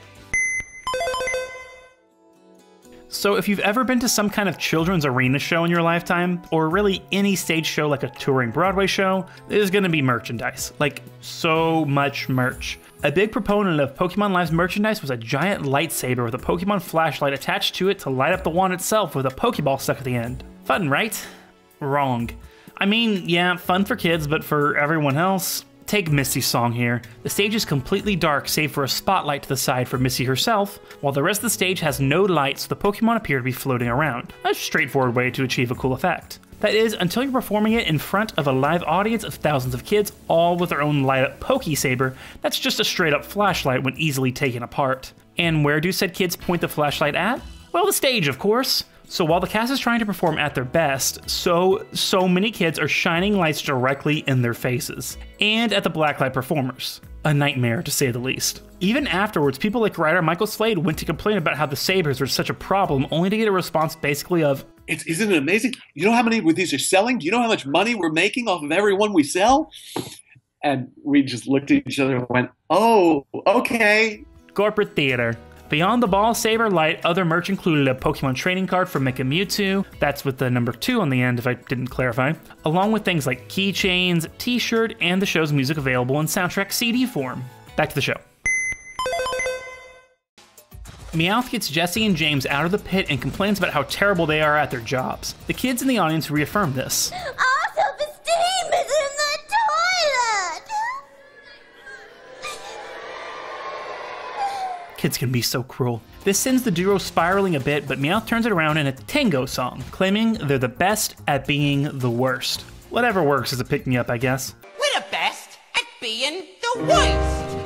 S1: so if you've ever been to some kind of children's arena show in your lifetime, or really any stage show like a touring Broadway show, there's gonna be merchandise. Like, so much merch. A big proponent of Pokemon Live's merchandise was a giant lightsaber with a Pokemon flashlight attached to it to light up the wand itself with a Pokeball stuck at the end. Fun, right? Wrong. I mean, yeah, fun for kids, but for everyone else, take Misty's song here. The stage is completely dark save for a spotlight to the side for Misty herself, while the rest of the stage has no lights, so the Pokemon appear to be floating around. A straightforward way to achieve a cool effect. That is, until you're performing it in front of a live audience of thousands of kids, all with their own light-up Pokesaber, that's just a straight-up flashlight when easily taken apart. And where do said kids point the flashlight at? Well, the stage, of course. So while the cast is trying to perform at their best, so many kids are shining lights directly in their faces. And at the blacklight performers. A nightmare, to say the least. Even afterwards, people like writer Michael Slade went to complain about how the sabers were such a problem, only to get a response basically of,
S15: Isn't it amazing? You know how many of these are selling? Do you know how much money we're making off of every one we sell? And we just looked at each other and went, oh, okay.
S1: Corporate theater. Beyond the ball saber light, other merch included a Pokemon trading card for Mecha Mewtwo, that's with the number 2 on the end if I didn't clarify, along with things like keychains, t-shirt, and the show's music available in soundtrack CD form. Back to the show. Meowth gets Jesse and James out of the pit and complains about how terrible they are at their jobs. The kids in the audience reaffirm this.
S5: Our self-esteem is in the toilet!
S1: Kids can be so cruel. This sends the duo spiraling a bit, but Meowth turns it around in a tango song, claiming they're the best at being the worst. Whatever works as a pick-me-up, I guess.
S16: We're the best at being the worst!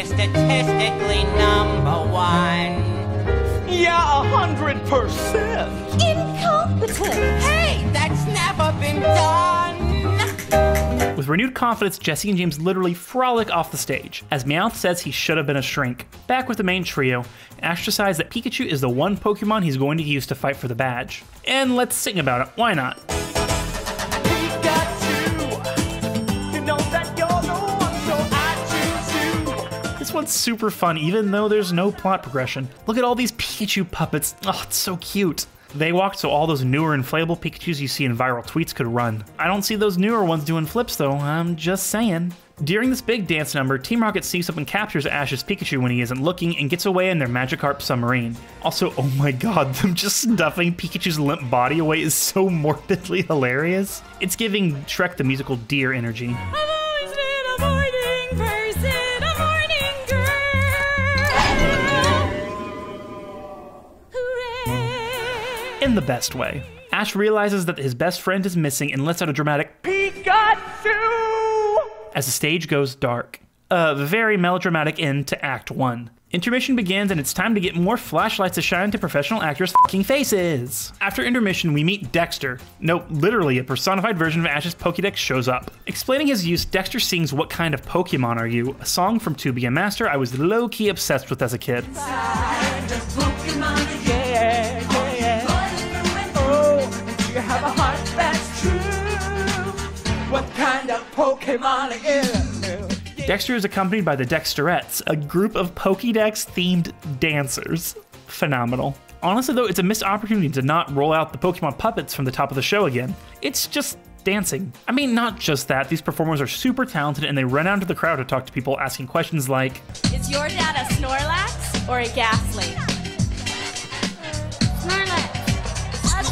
S19: we're statistically #1. Yeah, 100%.
S5: Incompetent.
S19: Hey, that's never been done.
S1: With renewed confidence, Jessie and James literally frolic off the stage, as Meowth says he should have been a shrink. Back with the main trio, Ash decides that Pikachu is the one Pokemon he's going to use to fight for the badge. And let's sing about it, why not? This one's super fun, even though there's no plot progression. Look at all these Pikachu puppets. Oh, it's so cute. They walked so all those newer inflatable Pikachus you see in viral tweets could run. I don't see those newer ones doing flips though, I'm just saying. During this big dance number, Team Rocket sneaks up and captures Ash's Pikachu when he isn't looking and gets away in their Magikarp submarine. Also, oh my god, them just stuffing Pikachu's limp body away is so morbidly hilarious. It's giving Shrek the musical Deer energy. In the best way. Ash realizes that his best friend is missing and lets out a dramatic Pikachu as the stage goes dark. A very melodramatic end to Act 1. Intermission begins and it's time to get more flashlights to shine into professional actors' fucking faces. After intermission, we meet Dexter. No, literally a personified version of Ash's Pokédex shows up. Explaining his use, Dexter sings "What Kind of Pokemon Are You?", a song from To Be a Master I was low-key obsessed with as a kid.
S16: Have a heart that's true. What kind of Pokemon is you?
S1: Dexter is accompanied by the Dexterettes, a group of Pokédex-themed dancers. Phenomenal. Honestly though, it's a missed opportunity to not roll out the Pokemon puppets from the top of the show again. It's just dancing. I mean, not just that, these performers are super talented and they run out into the crowd to talk to people asking questions like,
S11: Is your dad a Snorlax or a Ghastly?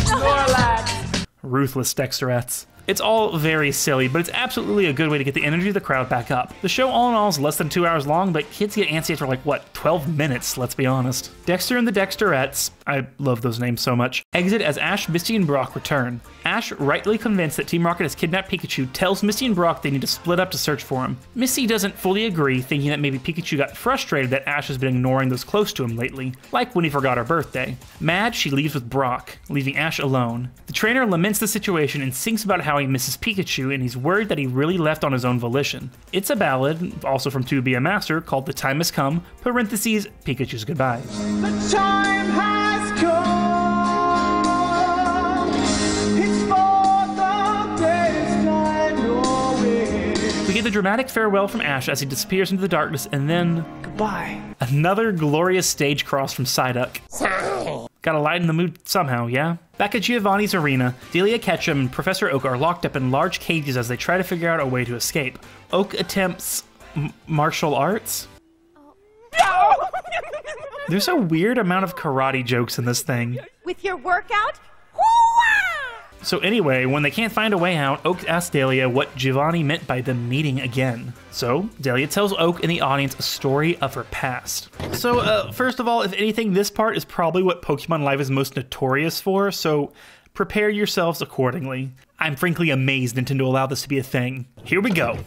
S16: Snorlax.
S1: Ruthless Dexterettes. It's all very silly, but it's absolutely a good way to get the energy of the crowd back up. The show all in all is less than 2 hours long, but kids get antsy after like, what, 12 minutes, let's be honest. Dexter and the Dexterettes, I love those names so much, exit as Ash, Misty, and Brock return. Ash, rightly convinced that Team Rocket has kidnapped Pikachu, tells Misty and Brock they need to split up to search for him. Misty doesn't fully agree, thinking that maybe Pikachu got frustrated that Ash has been ignoring those close to him lately, like when he forgot her birthday. Mad, she leaves with Brock, leaving Ash alone. The trainer laments the situation and sings about how he misses Pikachu and he's worried that he really left on his own volition. It's a ballad, also from To Be a Master, called The Time Has Come, parentheses, Pikachu's Goodbye.
S16: The time has come. It's for the greatest time away.
S1: We get the dramatic farewell from Ash as he disappears into the darkness, and then
S16: goodbye.
S1: Another glorious stage cross from Psyduck. Gotta lighten the mood somehow, yeah? Back at Giovanni's arena, Delia Ketchum and Professor Oak are locked up in large cages as they try to figure out a way to escape. Oak attempts martial arts?
S11: No!
S1: There's a weird amount of karate jokes in this thing.
S11: With your workout?
S1: So anyway, when they can't find a way out, Oak asks Delia what Giovanni meant by them meeting again. So, Delia tells Oak and the audience a story of her past. So, first of all, if anything, this part is probably what Pokemon Live is most notorious for, so prepare yourselves accordingly. I'm frankly amazed Nintendo allowed this to be a thing. Here we go.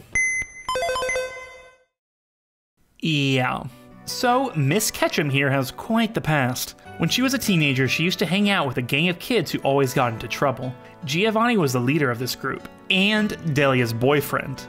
S1: Yeah. So, Miss Ketchum here has quite the past. When she was a teenager, she used to hang out with a gang of kids who always got into trouble. Giovanni was the leader of this group, and Delia's boyfriend.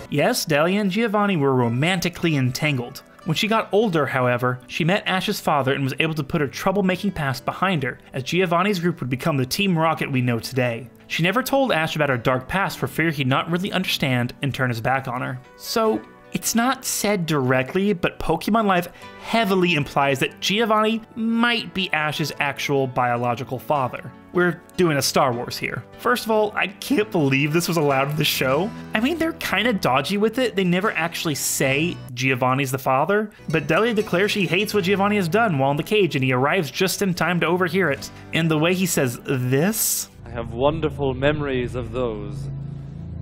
S1: Yes, Delia and Giovanni were romantically entangled. When she got older, however, she met Ash's father and was able to put her troublemaking past behind her, as Giovanni's group would become the Team Rocket we know today. She never told Ash about her dark past for fear he'd not really understand and turn his back on her. So, it's not said directly, but Pokemon Live heavily implies that Giovanni might be Ash's actual biological father. We're doing a Star Wars here. First of all, I can't believe this was allowed in the show. I mean, they're kind of dodgy with it. They never actually say Giovanni's the father, but Delia declares she hates what Giovanni has done while in the cage, and he arrives just in time to overhear it. And the way he says this...
S20: I have wonderful memories of those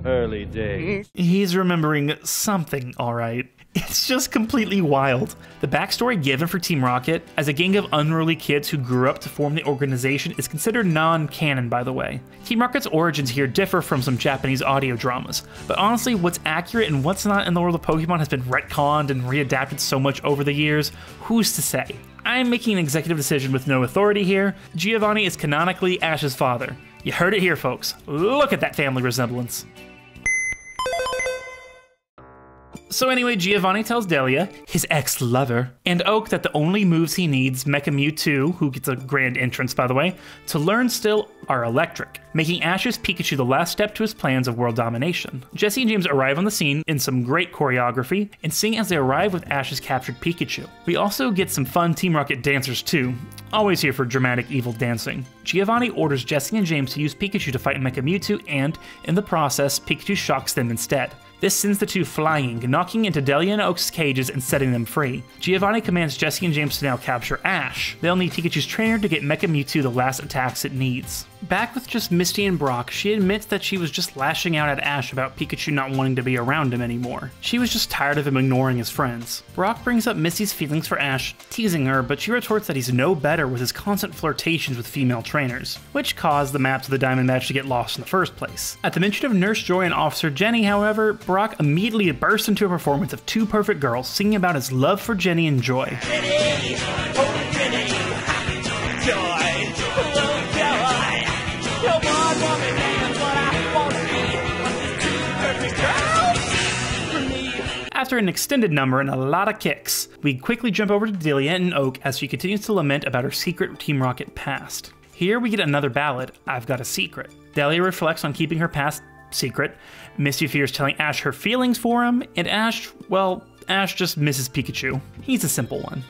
S16: early days.
S1: He's remembering something, alright. It's just completely wild. The backstory given for Team Rocket as a gang of unruly kids who grew up to form the organization is considered non-canon, by the way. Team Rocket's origins here differ from some Japanese audio dramas, but honestly, what's accurate and what's not in the world of Pokemon has been retconned and readapted so much over the years, who's to say? I'm making an executive decision with no authority here. Giovanni is canonically Ash's father. You heard it here, folks. Look at that family resemblance. So anyway, Giovanni tells Delia, his ex-lover, and Oak that the only moves he needs, Mecha Mewtwo, who gets a grand entrance by the way, to learn still are electric, making Ash's Pikachu the last step to his plans of world domination. Jesse and James arrive on the scene in some great choreography and sing as they arrive with Ash's captured Pikachu. We also get some fun Team Rocket dancers too, always here for dramatic evil dancing. Giovanni orders Jesse and James to use Pikachu to fight Mecha Mewtwo and, in the process, Pikachu shocks them instead. This sends the two flying, knocking into Delia and Oak's cages and setting them free. Giovanni commands Jesse and James to now capture Ash. They'll need Pikachu's trainer to get Mecha Mewtwo the last attacks it needs. Back with just Misty and Brock, she admits that she was just lashing out at Ash about Pikachu not wanting to be around him anymore. She was just tired of him ignoring his friends. Brock brings up Misty's feelings for Ash, teasing her, but she retorts that he's no better with his constant flirtations with female trainers, which caused the maps of the Diamond Match to get lost in the first place. At the mention of Nurse Joy and Officer Jenny, however, Brock immediately bursts into a performance of two perfect girls singing about his love for Jenny and Joy.
S16: Jenny, oh Jenny, Joy, oh Joy. Come on, woman, that's what I want to be. Two perfect girls for me.
S1: After an extended number and a lot of kicks, we quickly jump over to Delia and Oak as she continues to lament about her secret Team Rocket past. Here we get another ballad, I've Got a Secret. Delia reflects on keeping her past secret. Misty fears telling Ash her feelings for him, and Ash, well, Ash just misses Pikachu. He's a simple one.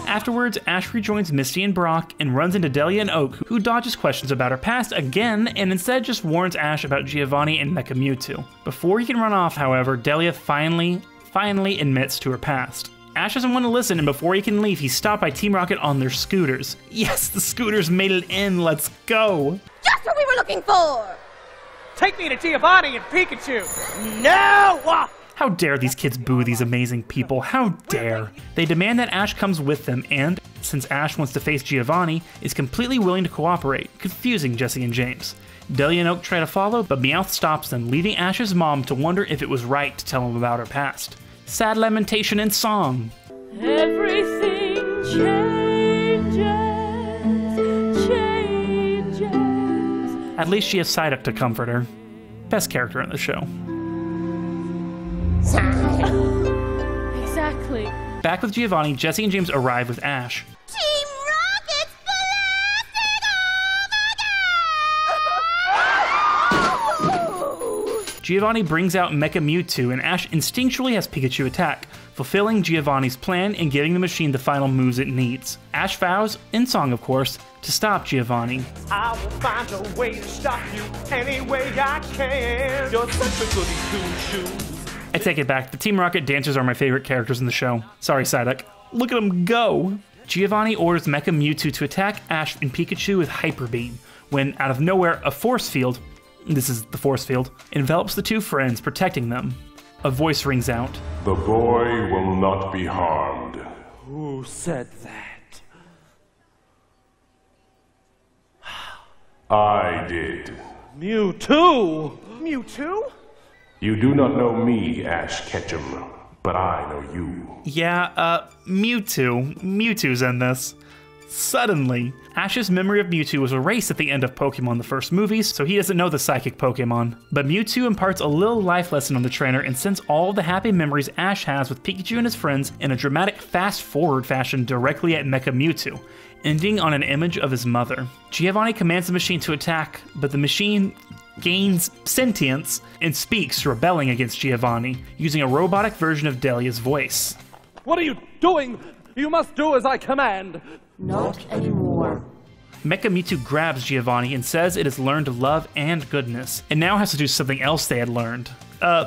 S1: Afterwards, Ash rejoins Misty and Brock and runs into Delia and Oak, who dodges questions about her past again and instead just warns Ash about Giovanni and Mecha Mewtwo. Before he can run off, however, Delia finally admits to her past. Ash doesn't want to listen, and before he can leave, he's stopped by Team Rocket on their scooters. Yes, the scooters made it in, let's go!
S5: Just what we were looking for!
S19: Take me to Giovanni and Pikachu! No!
S1: How dare these kids boo these amazing people, how dare! They demand that Ash comes with them and, since Ash wants to face Giovanni, is completely willing to cooperate, confusing Jesse and James. Delia and Oak try to follow, but Meowth stops them, leaving Ash's mom to wonder if it was right to tell him about her past. Sad lamentation and song.
S16: Everything changes.
S1: At least she has Psyduck to comfort her. Best character in the show.
S11: Exactly.
S1: Back with Giovanni, Jesse and James arrive with Ash.
S5: Team Rocket's blasted!
S1: Giovanni brings out Mecha Mewtwo, and Ash instinctually has Pikachu attack, fulfilling Giovanni's plan and giving the machine the final moves it needs. Ash vows, in song of course, to stop Giovanni.
S16: I will find a way to stop you any way I can. You're such a goody two-shoes.
S1: I take it back, the Team Rocket dancers are my favorite characters in the show. Sorry, Psyduck. Look at them go! Giovanni orders Mecha Mewtwo to attack Ash and Pikachu with Hyper Beam, when out of nowhere a force field, this is the force field, envelops the two friends, protecting them. A voice rings out.
S20: The boy will not be harmed.
S16: Who said that?
S20: I did.
S16: Mewtwo? Mewtwo?
S20: You do not know me, Ash Ketchum, but I know you.
S1: Yeah, Mewtwo. Mewtwo's in this. Suddenly, Ash's memory of Mewtwo was erased at the end of Pokemon the first movies, so he doesn't know the psychic Pokemon. But Mewtwo imparts a little life lesson on the trainer and sends all the happy memories Ash has with Pikachu and his friends in a dramatic fast-forward fashion directly at Mecha Mewtwo, ending on an image of his mother. Giovanni commands the machine to attack, but the machine gains sentience and speaks, rebelling against Giovanni, using a robotic version of Delia's voice.
S16: What are you doing? You must do as I command.
S11: Not anymore.
S1: Mecha Mewtwo grabs Giovanni and says it has learned love and goodness, and now has to do something else they had learned.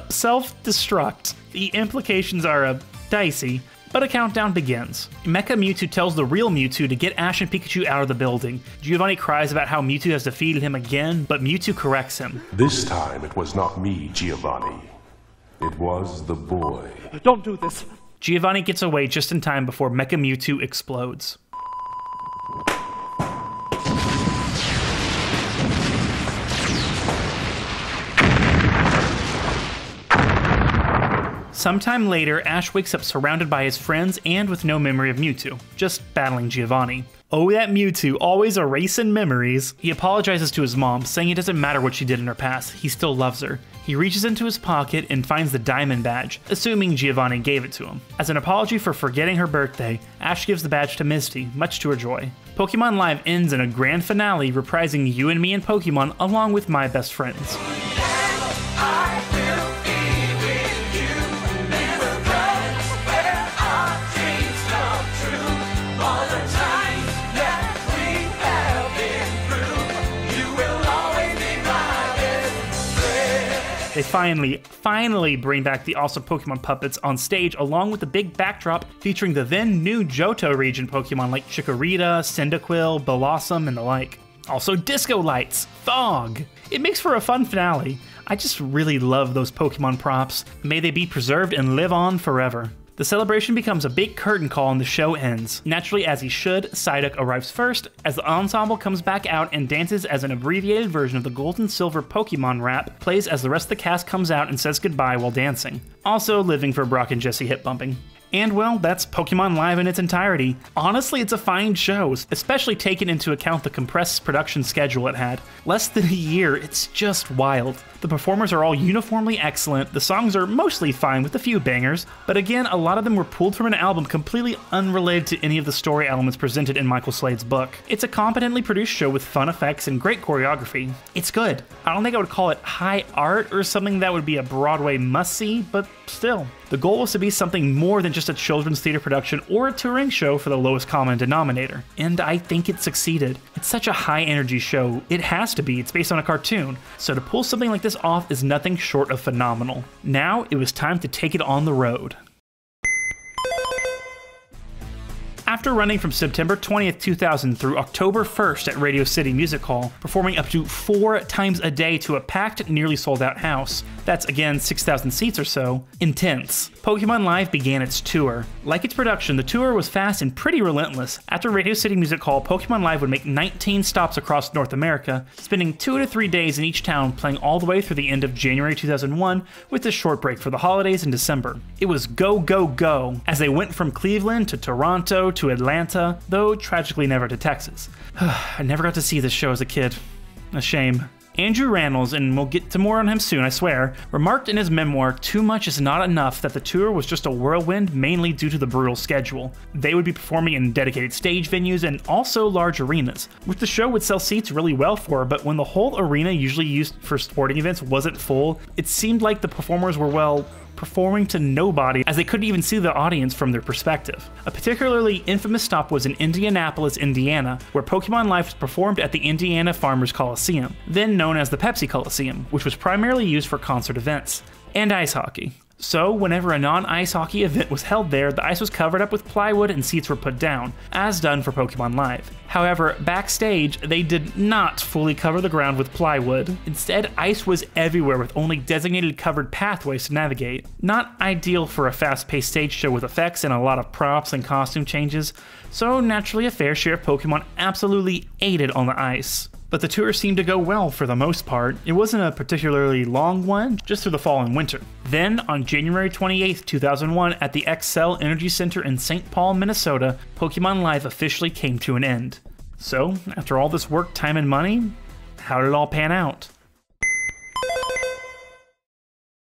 S1: Self-destruct. The implications are dicey, but a countdown begins. Mecha Mewtwo tells the real Mewtwo to get Ash and Pikachu out of the building. Giovanni cries about how Mewtwo has defeated him again, but Mewtwo corrects him.
S20: This time it was not me, Giovanni. It was the boy.
S8: Don't do this.
S1: Giovanni gets away just in time before Mecha Mewtwo explodes. Sometime later, Ash wakes up surrounded by his friends and with no memory of Mewtwo, just battling Giovanni. Oh, that Mewtwo, always erasing memories. He apologizes to his mom, saying it doesn't matter what she did in her past, he still loves her. He reaches into his pocket and finds the diamond badge, assuming Giovanni gave it to him. As an apology for forgetting her birthday, Ash gives the badge to Misty, much to her joy. Pokemon Live ends in a grand finale reprising You and Me and Pokemon along with My Best Friends. They finally bring back the awesome Pokemon puppets on stage along with the big backdrop featuring the then new Johto region Pokemon like Chikorita, Cyndaquil, Blossom, and the like. Also disco lights, fog. It makes for a fun finale. I just really love those Pokemon props. May they be preserved and live on forever. The celebration becomes a big curtain call and the show ends. Naturally, as he should, Psyduck arrives first, as the ensemble comes back out and dances as an abbreviated version of the Gold and Silver Pokemon rap plays as the rest of the cast comes out and says goodbye while dancing. Also living for Brock and Jesse hip bumping. And well, that's Pokemon Live in its entirety. Honestly, it's a fine show, especially taking into account the compressed production schedule it had. Less than a year, it's just wild. The performers are all uniformly excellent, the songs are mostly fine with a few bangers, but again, a lot of them were pulled from an album completely unrelated to any of the story elements presented in Michael Slade's book. It's a competently produced show with fun effects and great choreography. It's good. I don't think I would call it high art or something that would be a Broadway must-see, but still. The goal was to be something more than just a children's theater production or a touring show for the lowest common denominator. And I think it succeeded. It's such a high energy show. It has to be. It's based on a cartoon. So to pull something like this off is nothing short of phenomenal. Now it was time to take it on the road. After running from September 20th, 2000 through October 1st at Radio City Music Hall, performing up to 4 times a day to a packed, nearly sold out house, that's again 6,000 seats or so, intense, Pokemon Live began its tour. Like its production, the tour was fast and pretty relentless. After Radio City Music Hall, Pokemon Live would make 19 stops across North America, spending 2 to 3 days in each town playing all the way through the end of January 2001 with a short break for the holidays in December. It was go, go, go, as they went from Cleveland to Toronto to Atlanta, though tragically never to Texas. I never got to see this show as a kid. A shame. Andrew Rannells, and we'll get to more on him soon, I swear, remarked in his memoir, "Too much is not enough," that the tour was just a whirlwind mainly due to the brutal schedule. They would be performing in dedicated stage venues and also large arenas, which the show would sell seats really well for, but when the whole arena usually used for sporting events wasn't full, it seemed like the performers were, well, performing to nobody, as they couldn't even see the audience from their perspective. A particularly infamous stop was in Indianapolis, Indiana, where Pokemon Live was performed at the Indiana Farmers Coliseum, then known as the Pepsi Coliseum, which was primarily used for concert events, and ice hockey. So, whenever a non-ice hockey event was held there, the ice was covered up with plywood and seats were put down, as done for Pokemon Live. However, backstage, they did not fully cover the ground with plywood. Instead, ice was everywhere with only designated covered pathways to navigate. Not ideal for a fast-paced stage show with effects and a lot of props and costume changes, so naturally a fair share of Pokemon absolutely ate it on the ice. But the tour seemed to go well for the most part. It wasn't a particularly long one, just through the fall and winter. Then, on January 28th, 2001, at the XL Energy Center in St. Paul, Minnesota, Pokemon Live officially came to an end. So, after all this work, time, and money, how did it all pan out?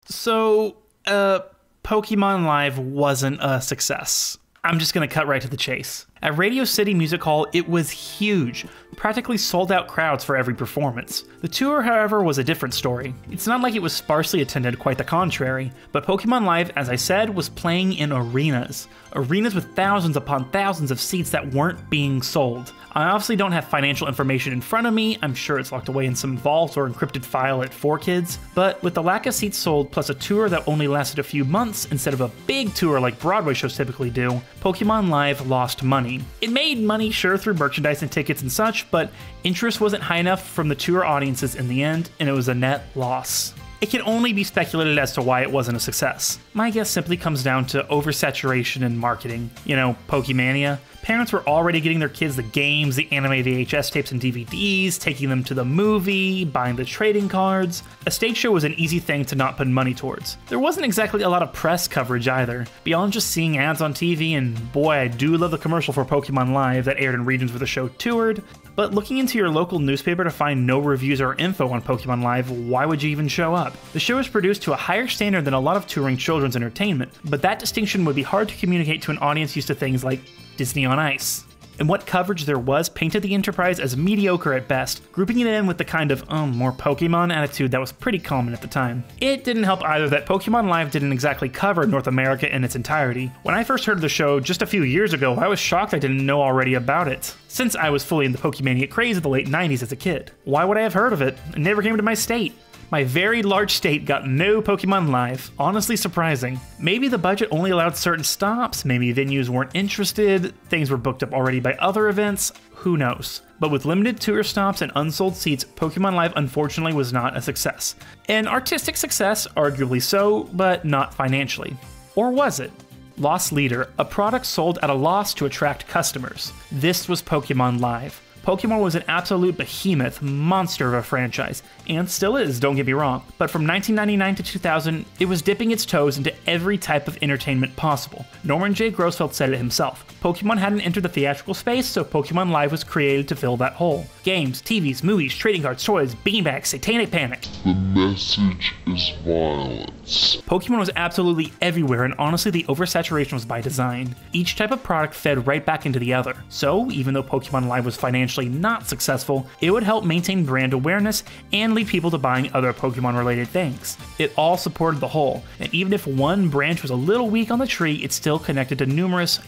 S1: So, Pokemon Live wasn't a success. I'm just gonna cut right to the chase. At Radio City Music Hall, it was huge, practically sold out crowds for every performance. The tour, however, was a different story. It's not like it was sparsely attended, quite the contrary, but Pokémon Live, as I said, was playing in arenas. Arenas with thousands upon thousands of seats that weren't being sold. I obviously don't have financial information in front of me, I'm sure it's locked away in some vault or encrypted file at 4Kids, but with the lack of seats sold plus a tour that only lasted a few months instead of a big tour like Broadway shows typically do, Pokémon Live lost money. It made money, sure, through merchandise and tickets and such, but interest wasn't high enough from the tour audiences in the end, and it was a net loss. It can only be speculated as to why it wasn't a success. My guess simply comes down to oversaturation in marketing. You know, Pokémania. Parents were already getting their kids the games, the anime VHS tapes and DVDs, taking them to the movie, buying the trading cards. A stage show was an easy thing to not put money towards. There wasn't exactly a lot of press coverage either, beyond just seeing ads on TV, and boy, I do love the commercial for Pokémon Live that aired in regions where the show toured. But looking into your local newspaper to find no reviews or info on Pokémon Live, why would you even show up? The show is produced to a higher standard than a lot of touring children's entertainment, but that distinction would be hard to communicate to an audience used to things like Disney on Ice. And what coverage there was painted the Enterprise as mediocre at best, grouping it in with the kind of, more Pokemon attitude that was pretty common at the time. It didn't help either that Pokemon Live didn't exactly cover North America in its entirety. When I first heard of the show just a few years ago, I was shocked I didn't know already about it, since I was fully in the Pokémania craze of the late 90s as a kid. Why would I have heard of it? It never came to my state. My very large state got no Pokémon Live. Honestly surprising. Maybe the budget only allowed certain stops, maybe venues weren't interested, things were booked up already by other events, who knows. But with limited tour stops and unsold seats, Pokémon Live unfortunately was not a success. An artistic success, arguably so, but not financially. Or was it? Loss leader, a product sold at a loss to attract customers. This was Pokémon Live. Pokémon was an absolute behemoth, monster of a franchise, and still is, don't get me wrong, but from 1999 to 2000, it was dipping its toes into every type of entertainment possible. Norman J. Grossfeld said it himself. Pokemon hadn't entered the theatrical space, so Pokemon Live was created to fill that hole. Games, TVs, movies, trading cards, toys, beanbags, satanic panic.
S21: The message is violence.
S1: Pokemon was absolutely everywhere, and honestly the oversaturation was by design. Each type of product fed right back into the other. So, even though Pokemon Live was financially not successful, it would help maintain brand awareness and lead people to buying other Pokemon related things. It all supported the whole, and even if one branch was a little weak on the tree, it still connected to numerous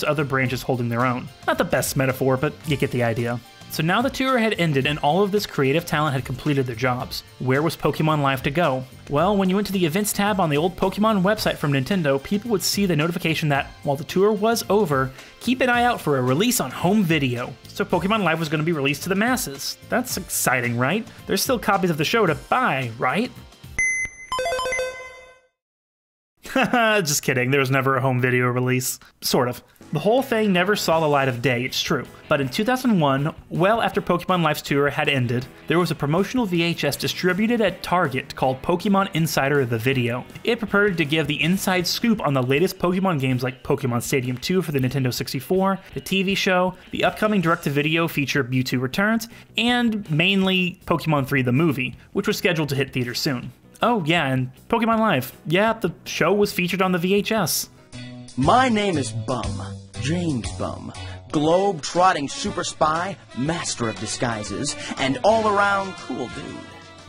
S1: other branches holding their own. Not the best metaphor, but you get the idea. So now the tour had ended and all of this creative talent had completed their jobs. Where was Pokémon Live to go? Well, when you went to the events tab on the old Pokémon website from Nintendo, people would see the notification that, while the tour was over, keep an eye out for a release on home video. So Pokémon Live was going to be released to the masses. That's exciting, right? There's still copies of the show to buy, right? Just kidding, there was never a home video release. Sort of. The whole thing never saw the light of day, it's true. But in 2001, well after Pokémon Live's tour had ended, there was a promotional VHS distributed at Target called Pokémon Insider the Video. It purported to give the inside scoop on the latest Pokémon games like Pokémon Stadium 2 for the Nintendo 64, the TV show, the upcoming direct-to-video feature Mewtwo Returns, and mainly Pokémon 3 the movie, which was scheduled to hit theaters soon. Oh yeah, and Pokémon Live. Yeah, the show was featured on the VHS.
S19: My name is Bum, James Bum, globe-trotting super spy, master of disguises, and all-around cool dude.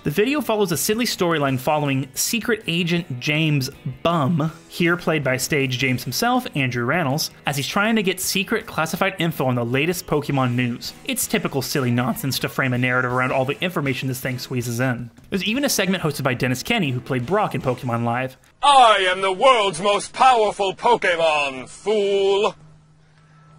S1: The video follows a silly storyline following Secret Agent James Bum, here played by stage James himself, Andrew Rannells, as he's trying to get secret classified info on the latest Pokemon news. It's typical silly nonsense to frame a narrative around all the information this thing squeezes in. There's even a segment hosted by Dennis Kenny, who played Brock in Pokemon Live.
S22: I am the world's most powerful Pokemon, fool!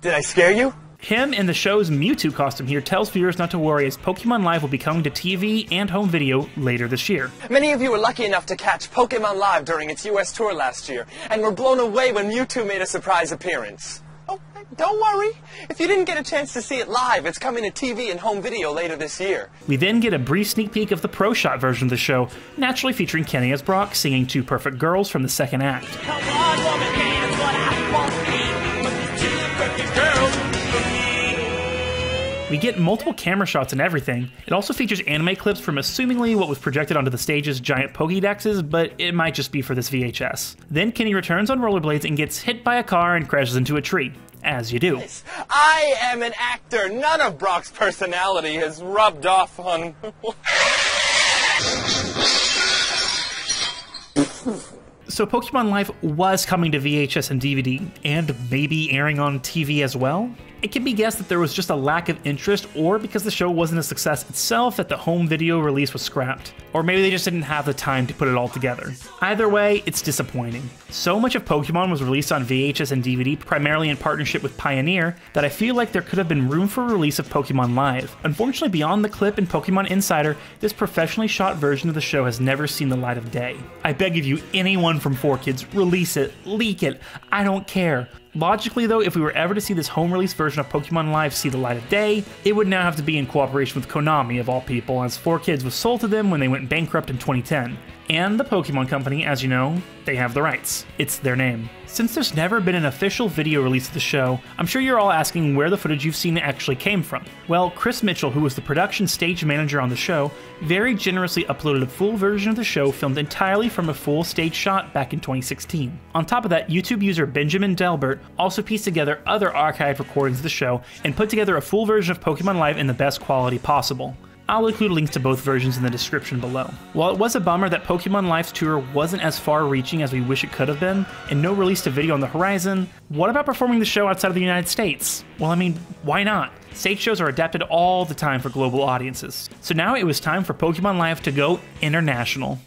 S22: Did I scare you?
S1: Him in the show's Mewtwo costume here tells viewers not to worry as Pokemon Live will be coming to TV and home video later this year.
S22: Many of you were lucky enough to catch Pokemon Live during its US tour last year, and were blown away when Mewtwo made a surprise appearance. Oh, don't worry. If you didn't get a chance to see it live, it's coming to TV and home video later this year.
S1: We then get a brief sneak peek of the Pro Shot version of the show, naturally featuring Kenny as Brock singing Two Perfect Girls from the second act.
S16: Come on, woman, that's what I want to be, with these two perfect girls.
S1: We get multiple camera shots and everything. It also features anime clips from assumingly what was projected onto the stage's giant Pokédexes, but it might just be for this VHS. Then Kenny returns on rollerblades and gets hit by a car and crashes into a tree. as you do.
S22: I am an actor. None of Brock's personality has rubbed off on...
S1: So Pokemon Live was coming to VHS and DVD, and maybe airing on TV as well? It can be guessed that there was just a lack of interest, or because the show wasn't a success itself that the home video release was scrapped. Or maybe they just didn't have the time to put it all together. Either way, it's disappointing. So much of Pokemon was released on VHS and DVD, primarily in partnership with Pioneer, that I feel like there could have been room for a release of Pokemon Live. Unfortunately, beyond the clip in Pokemon Insider, this professionally shot version of the show has never seen the light of day. I beg of you, anyone from 4Kids, release it, leak it, I don't care. Logically though, if we were ever to see this home release version of Pokemon Live see the light of day, it would now have to be in cooperation with Konami of all people, as 4Kids was sold to them when they went bankrupt in 2010. And the Pokemon Company, as you know, they have the rights. It's their name. Since there's never been an official video release of the show, I'm sure you're all asking where the footage you've seen actually came from. Well, Chris Mitchell, who was the production stage manager on the show, very generously uploaded a full version of the show filmed entirely from a full stage shot back in 2016. On top of that, YouTube user Benjamin Delbert also pieced together other archived recordings of the show and put together a full version of Pokemon Live in the best quality possible. I'll include links to both versions in the description below. While it was a bummer that Pokemon Live's tour wasn't as far-reaching as we wish it could have been, and no release to video on the horizon, what about performing the show outside of the United States? Well, I mean, why not? Stage shows are adapted all the time for global audiences. So now it was time for Pokemon Live to go international.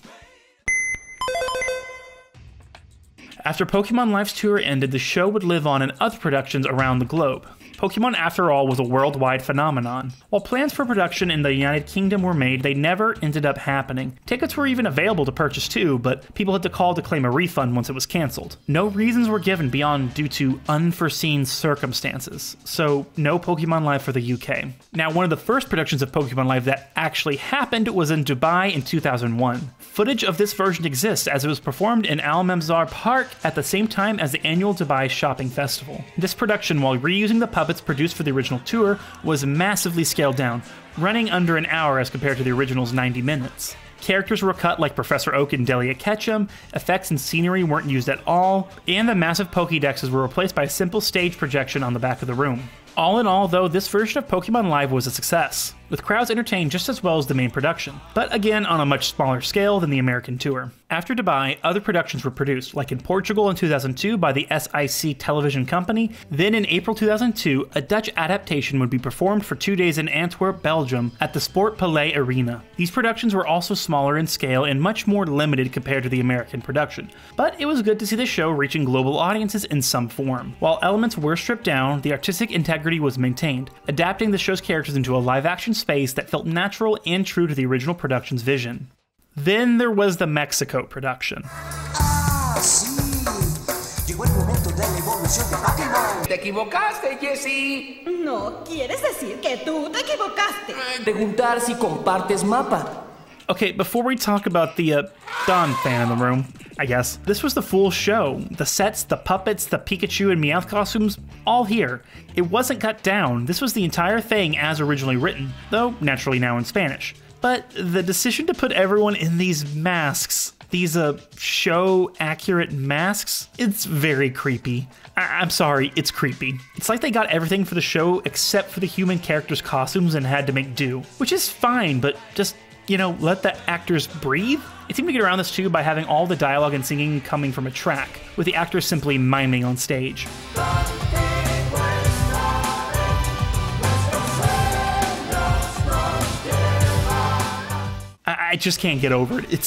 S1: After Pokemon Live's tour ended, the show would live on in other productions around the globe. Pokemon, after all, was a worldwide phenomenon. While plans for production in the United Kingdom were made, they never ended up happening. Tickets were even available to purchase too, but people had to call to claim a refund once it was cancelled. No reasons were given beyond due to unforeseen circumstances, so no Pokemon Live for the UK. Now, one of the first productions of Pokemon Live that actually happened was in Dubai in 2001. Footage of this version exists as it was performed in Al Mamzar Park at the same time as the annual Dubai Shopping Festival. This production, while reusing the puppets produced for the original tour, was massively scaled down, running under an hour as compared to the original's 90 minutes. Characters were cut like Professor Oak and Delia Ketchum, effects and scenery weren't used at all, and the massive Pokédexes were replaced by a simple stage projection on the back of the room. All in all, though, this version of Pokemon Live was a success, with crowds entertained just as well as the main production, but again on a much smaller scale than the American tour. After Dubai, other productions were produced, like in Portugal in 2002 by the SIC Television Company. Then in April 2002, a Dutch adaptation would be performed for 2 days in Antwerp, Belgium, at the Sport Palais Arena. These productions were also smaller in scale and much more limited compared to the American production, but it was good to see the show reaching global audiences in some form. While elements were stripped down, the artistic integrity was maintained, adapting the show's characters into a live-action space that felt natural and true to the original production's vision. Then there was the Mexico production.
S4: Te equivocaste, Jessie.
S11: No, quieres decir que tú te equivocaste.
S4: Preguntar si compartes mapa.
S1: Okay, before we talk about the Don fan in the room, I guess, this was the full show. The sets, the puppets, the Pikachu and Meowth costumes, all here. It wasn't cut down. This was the entire thing as originally written, though naturally now in Spanish. But the decision to put everyone in these masks, these show-accurate masks, it's very creepy. I'm sorry, it's creepy. It's like they got everything for the show except for the human characters' costumes and had to make do, which is fine, but just, you know, let the actors breathe? It seemed to get around this too by having all the dialogue and singing coming from a track, with the actors simply miming on stage. I just can't get over it. It's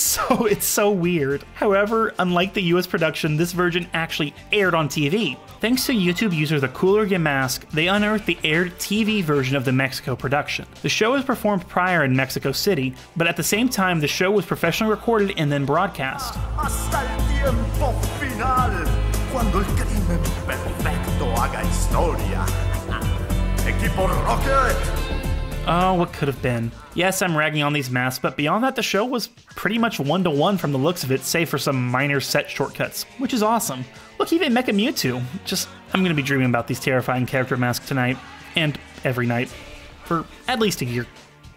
S1: so weird. However, unlike the US production, this version actually aired on TV. Thanks to YouTube user The Cooler Yamask, they unearthed the aired TV version of the Mexico production. The show was performed prior in Mexico City, but at the same time, the show was professionally recorded and then broadcast.
S16: Hasta el tiempo final, cuando el crimen perfecto haga historia. Equipo Rocket!
S1: Oh, what could have been. Yes, I'm ragging on these masks, but beyond that, the show was pretty much one-to-one from the looks of it, save for some minor set shortcuts, which is awesome. Look, even Mecha Mewtwo. I'm gonna be dreaming about these terrifying character masks tonight, and every night, for at least a year,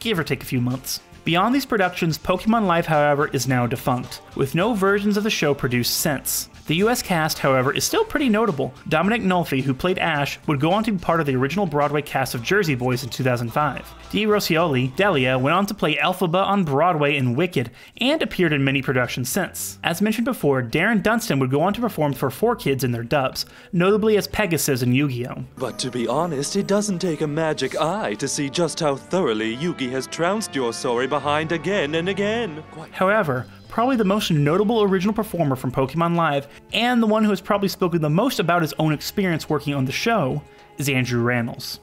S1: give or take a few months. Beyond these productions, Pokemon Live, however, is now defunct, with no versions of the show produced since. The US cast, however, is still pretty notable. Dominic Nolfi, who played Ash, would go on to be part of the original Broadway cast of Jersey Boys in 2005. Dee Roscioli, Delia, went on to play Elphaba on Broadway in Wicked, and appeared in many productions since. As mentioned before, Darren Dunstan would go on to perform for 4Kids in their dubs, notably as Pegasus in Yu-Gi-Oh!
S10: But to be honest, it doesn't take a magic eye to see just how thoroughly Yugi has trounced your story behind again and again.
S1: However, probably the most notable original performer from Pokemon Live, and the one who has probably spoken the most about his own experience working on the show, is Andrew Rannells.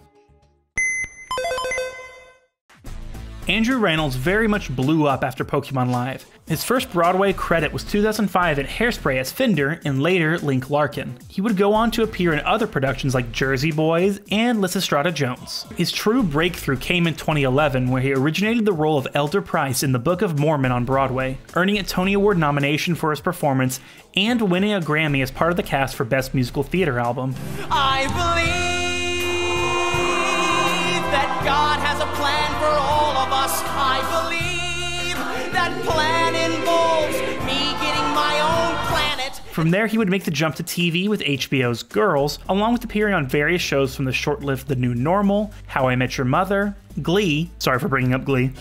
S1: Andrew Rannells very much blew up after Pokemon Live. His first Broadway credit was 2005 in Hairspray as Fender, and later Link Larkin. He would go on to appear in other productions like Jersey Boys and Lysistrata Jones. His true breakthrough came in 2011, where he originated the role of Elder Price in The Book of Mormon on Broadway, earning a Tony Award nomination for his performance and winning a Grammy as part of the cast for Best Musical Theater Album.
S16: I believe that God has a plan for all of us. I believe that plan involves me getting my own planet.
S1: From there, he would make the jump to TV with HBO's Girls, along with appearing on various shows from the short-lived The New Normal, How I Met Your Mother, Glee, sorry for bringing up Glee,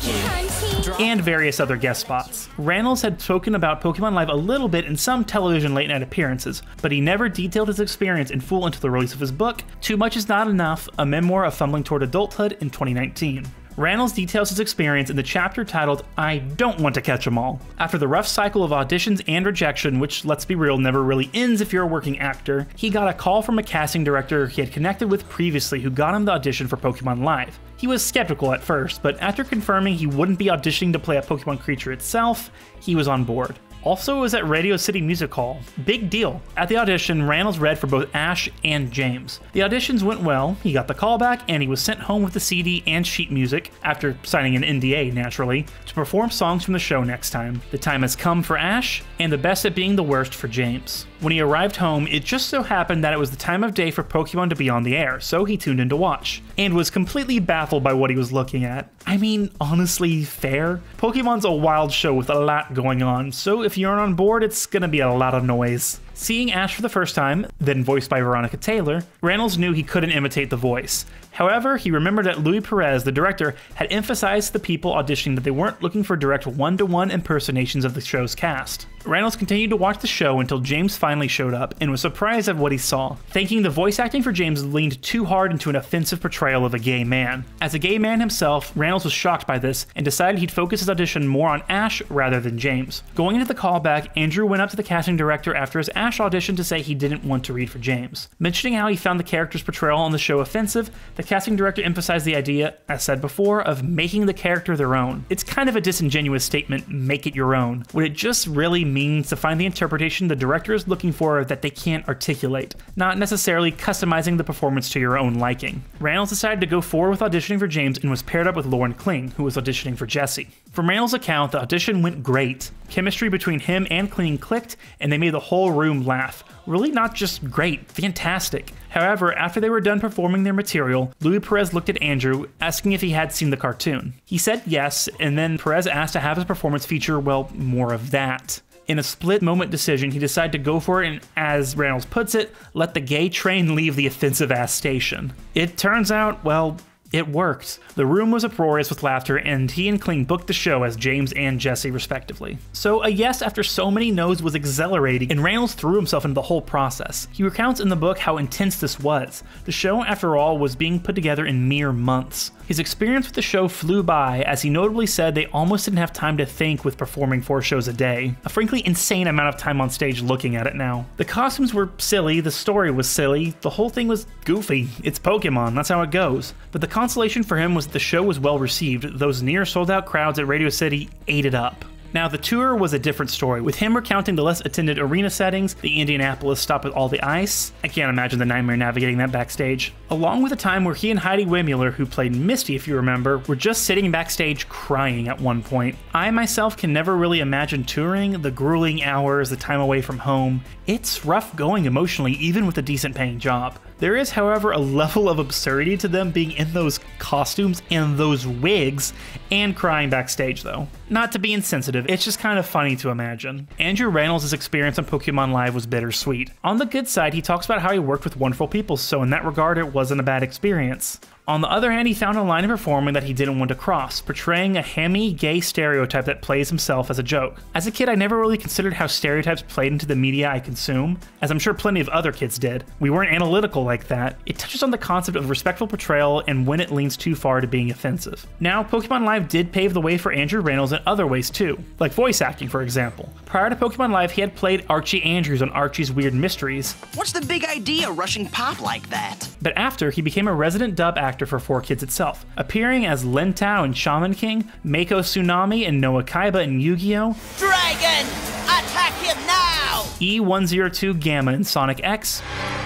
S1: and various other guest spots. Rannells had spoken about Pokemon Live a little bit in some television late-night appearances, but he never detailed his experience in full until the release of his book, Too Much Is Not Enough, A Memoir of Fumbling Toward Adulthood in 2019. Rannells details his experience in the chapter titled, I Don't Want to Catch 'Em All. After the rough cycle of auditions and rejection, which, let's be real, never really ends if you're a working actor, he got a call from a casting director he had connected with previously who got him the audition for Pokemon Live. He was skeptical at first, but after confirming he wouldn't be auditioning to play a Pokemon creature itself, he was on board. Also, it was at Radio City Music Hall. Big deal. At the audition, Rannells read for both Ash and James. The auditions went well, he got the call back, and he was sent home with the CD and sheet music, after signing an NDA, naturally, to perform songs from the show next time. The time has come for Ash, and the best at being the worst for James. When he arrived home, it just so happened that it was the time of day for Pokemon to be on the air, so he tuned in to watch, and was completely baffled by what he was looking at. I mean, honestly, fair? Pokemon's a wild show with a lot going on, so if you aren't on board, it's gonna be a lot of noise. Seeing Ash for the first time, then voiced by Veronica Taylor, Rannells knew he couldn't imitate the voice. However, he remembered that Louis Perez, the director, had emphasized to the people auditioning that they weren't looking for direct one-to-one impersonations of the show's cast. Rannells continued to watch the show until James finally showed up, and was surprised at what he saw, thinking the voice acting for James leaned too hard into an offensive portrayal of a gay man. As a gay man himself, Rannells was shocked by this, and decided he'd focus his audition more on Ash rather than James. Going into the callback, Andrew went up to the casting director after his Ash audition to say he didn't want to read for James. Mentioning how he found the character's portrayal on the show offensive, the casting director emphasized the idea, as said before, of making the character their own. It's kind of a disingenuous statement, make it your own. What it just really means to find the interpretation the director is looking for that they can't articulate, not necessarily customizing the performance to your own liking. Rannells decided to go forward with auditioning for James and was paired up with Lauren Kling, who was auditioning for Jessie. From Rannells' account, the audition went great. Chemistry between him and Kling clicked, and they made the whole room laugh. Really not just great, fantastic. However, after they were done performing their material, Louis Perez looked at Andrew, asking if he had seen the cartoon. He said yes, and then Perez asked to have his performance feature, well, more of that. In a split-moment decision, he decided to go for it and, as Rannells puts it, let the gay train leave the offensive-ass station. It turns out, well, it worked. The room was uproarious with laughter, and he and Kling booked the show as James and Jessie, respectively. So a yes after so many no's was exhilarating, and Rannells threw himself into the whole process. He recounts in the book how intense this was. The show, after all, was being put together in mere months. His experience with the show flew by, as he notably said they almost didn't have time to think with performing 4 shows a day. A frankly insane amount of time on stage looking at it now. The costumes were silly, the story was silly, the whole thing was goofy. It's Pokemon, that's how it goes. But the consolation for him was that the show was well received. Those near sold out crowds at Radio City ate it up. Now, the tour was a different story, with him recounting the less attended arena settings, the Indianapolis stop with all the ice. I can't imagine the nightmare navigating that backstage. Along with a time where he and Heidi Wehmuller, who played Misty if you remember, were just sitting backstage crying at one point. I myself can never really imagine touring, the grueling hours, the time away from home. It's rough going emotionally, even with a decent paying job. There is, however, a level of absurdity to them being in those costumes and those wigs and crying backstage though. Not to be insensitive, it's just kind of funny to imagine. Andrew Rannells' experience on Pokémon Live was bittersweet. On the good side, he talks about how he worked with wonderful people, so in that regard, it wasn't a bad experience. On the other hand, he found a line of performing that he didn't want to cross, portraying a hammy, gay stereotype that plays himself as a joke. As a kid, I never really considered how stereotypes played into the media I consume, as I'm sure plenty of other kids did. We weren't analytical like that. It touches on the concept of respectful portrayal and when it leans too far to being offensive. Now, Pokémon Live did pave the way for Andrew Rannells in other ways too, like voice acting for example. Prior to Pokémon Live, he had played Archie Andrews on Archie's Weird Mysteries.
S19: What's the big idea rushing pop like that?
S1: But after, he became a resident dub actor for 4Kids itself, appearing as Lin Tao in Shaman King, Mako Tsunami and Noah Kaiba in Yu-Gi-Oh!,
S16: Dragon! Attack him now!
S1: E102 Gamma in Sonic X,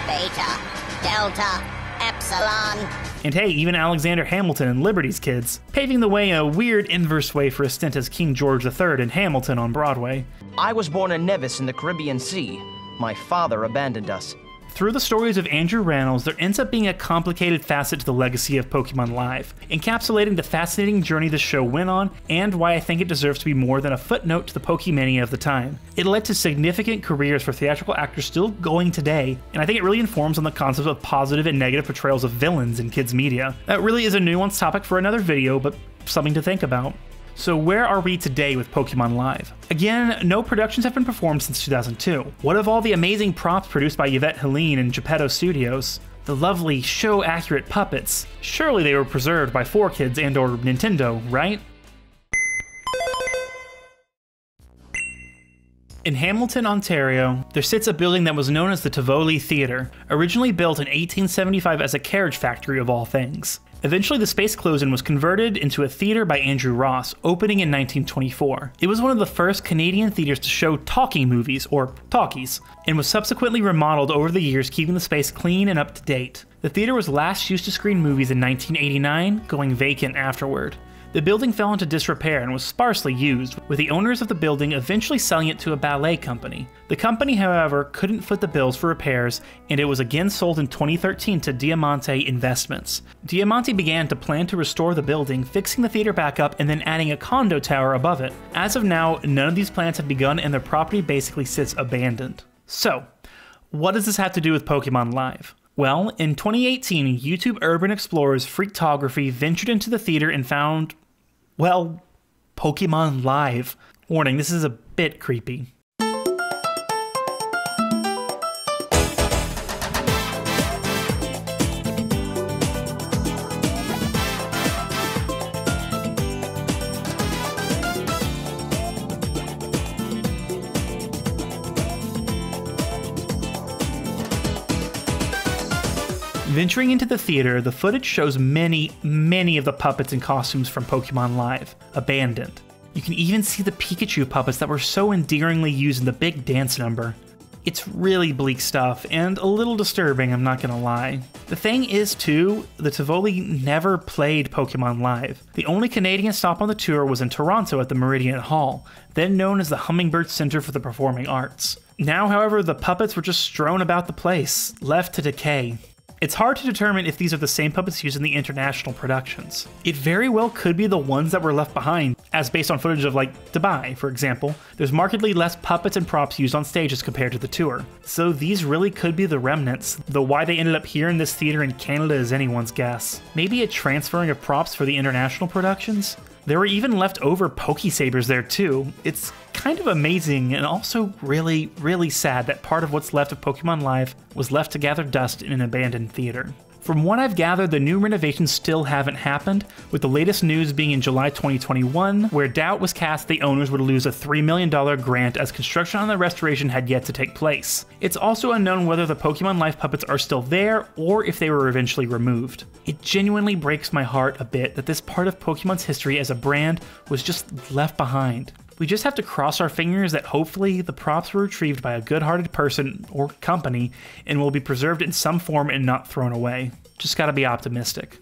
S5: Beta, Delta, Epsilon.
S1: And hey, even Alexander Hamilton in Liberty's Kids, paving the way in a weird inverse way for a stint as King George III in Hamilton on Broadway.
S19: I was born in Nevis in the Caribbean Sea. My father abandoned us.
S1: Through the stories of Andrew Rannells, there ends up being a complicated facet to the legacy of Pokémon Live, encapsulating the fascinating journey the show went on and why I think it deserves to be more than a footnote to the Pokémania of the time. It led to significant careers for theatrical actors still going today, and I think it really informs on the concepts of positive and negative portrayals of villains in kids' media. That really is a nuanced topic for another video, but something to think about. So where are we today with Pokémon Live? Again, no productions have been performed since 2002. What of all the amazing props produced by Yvette Helene and Geppetto Studios? The lovely, show-accurate puppets? Surely they were preserved by 4Kids and or Nintendo, right? In Hamilton, Ontario, there sits a building that was known as the Tivoli Theatre, originally built in 1875 as a carriage factory of all things. Eventually, the space closed and was converted into a theater by Andrew Ross, opening in 1924. It was one of the first Canadian theaters to show talking movies, or talkies, and was subsequently remodeled over the years, keeping the space clean and up to date. The theater was last used to screen movies in 1989, going vacant afterward. The building fell into disrepair and was sparsely used, with the owners of the building eventually selling it to a ballet company. The company, however, couldn't foot the bills for repairs, and it was again sold in 2013 to Diamante Investments. Diamante began to plan to restore the building, fixing the theater back up and then adding a condo tower above it. As of now, none of these plans have begun and the property basically sits abandoned. So, what does this have to do with Pokémon Live? Well, in 2018, YouTube urban explorers Freaktography ventured into the theater and found, well, Pokémon Live. Warning, this is a bit creepy. Venturing into the theater, the footage shows many of the puppets and costumes from Pokémon Live abandoned. You can even see the Pikachu puppets that were so endearingly used in the big dance number. It's really bleak stuff, and a little disturbing, I'm not gonna lie. The thing is too, the Tivoli never played Pokémon Live. The only Canadian stop on the tour was in Toronto at the Meridian Hall, then known as the Hummingbird Center for the Performing Arts. Now, however, the puppets were just strewn about the place, left to decay. It's hard to determine if these are the same puppets used in the international productions. It very well could be the ones that were left behind, as based on footage of like Dubai, for example, there's markedly less puppets and props used on stage as compared to the tour. So these really could be the remnants, though why they ended up here in this theater in Canada is anyone's guess. Maybe a transferring of props for the international productions? There were even leftover Pokesabers there too. It's kind of amazing and also really sad that part of what's left of Pokémon Live was left to gather dust in an abandoned theater. From what I've gathered, the new renovations still haven't happened, with the latest news being in July 2021, where doubt was cast the owners would lose a $3 million grant as construction on the restoration had yet to take place. It's also unknown whether the Pokémon Live puppets are still there or if they were eventually removed. It genuinely breaks my heart a bit that this part of Pokémon's history as a brand was just left behind. We just have to cross our fingers that hopefully the props were retrieved by a good-hearted person or company and will be preserved in some form and not thrown away. Just gotta be optimistic.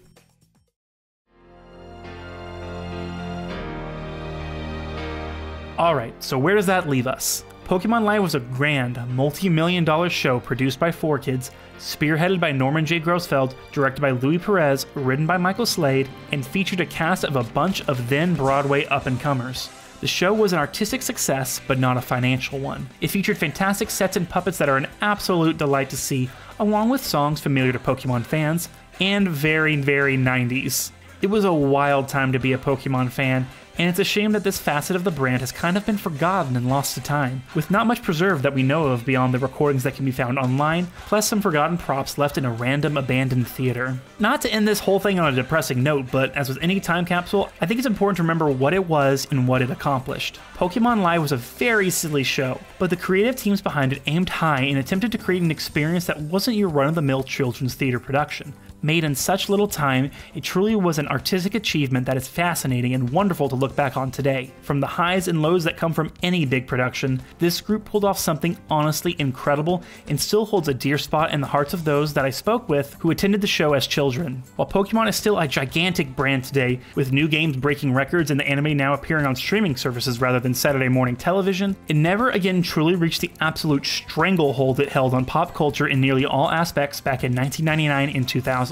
S1: Alright, so where does that leave us? Pokémon Live was a grand, multi-million-dollar show produced by 4Kids, spearheaded by Norman J. Grossfeld, directed by Louis Perez, written by Michael Slade, and featured a cast of a bunch of then Broadway up-and-comers. The show was an artistic success, but not a financial one. It featured fantastic sets and puppets that are an absolute delight to see, along with songs familiar to Pokemon fans, and very, very 90s. It was a wild time to be a Pokemon fan, and it's a shame that this facet of the brand has kind of been forgotten and lost to time, with not much preserved that we know of beyond the recordings that can be found online, plus some forgotten props left in a random abandoned theater. Not to end this whole thing on a depressing note, but as with any time capsule, I think it's important to remember what it was and what it accomplished. Pokemon Live was a very silly show, but the creative teams behind it aimed high and attempted to create an experience that wasn't your run-of-the-mill children's theater production. Made in such little time, it truly was an artistic achievement that is fascinating and wonderful to look back on today. From the highs and lows that come from any big production, this group pulled off something honestly incredible and still holds a dear spot in the hearts of those that I spoke with who attended the show as children. While Pokemon is still a gigantic brand today, with new games breaking records and the anime now appearing on streaming services rather than Saturday morning television, it never again truly reached the absolute stranglehold it held on pop culture in nearly all aspects back in 1999 and 2000.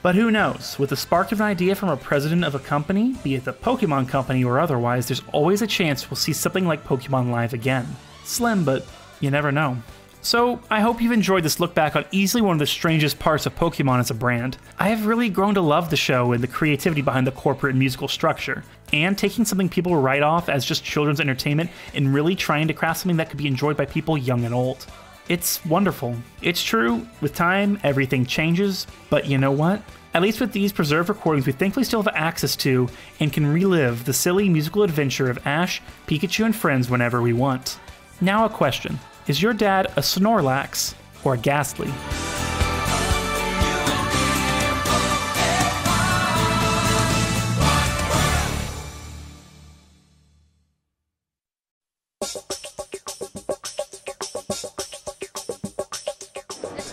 S1: But who knows, with the spark of an idea from a president of a company, be it the Pokemon company or otherwise, there's always a chance we'll see something like Pokemon Live again. Slim, but you never know. So, I hope you've enjoyed this look back on easily one of the strangest parts of Pokemon as a brand. I have really grown to love the show and the creativity behind the corporate and musical structure, and taking something people write off as just children's entertainment and really trying to craft something that could be enjoyed by people young and old. It's wonderful. It's true, with time, everything changes, but you know what? At least with these preserved recordings, we thankfully still have access to and can relive the silly musical adventure of Ash, Pikachu, and friends whenever we want. Now a question. Is your dad a Snorlax or a Ghastly?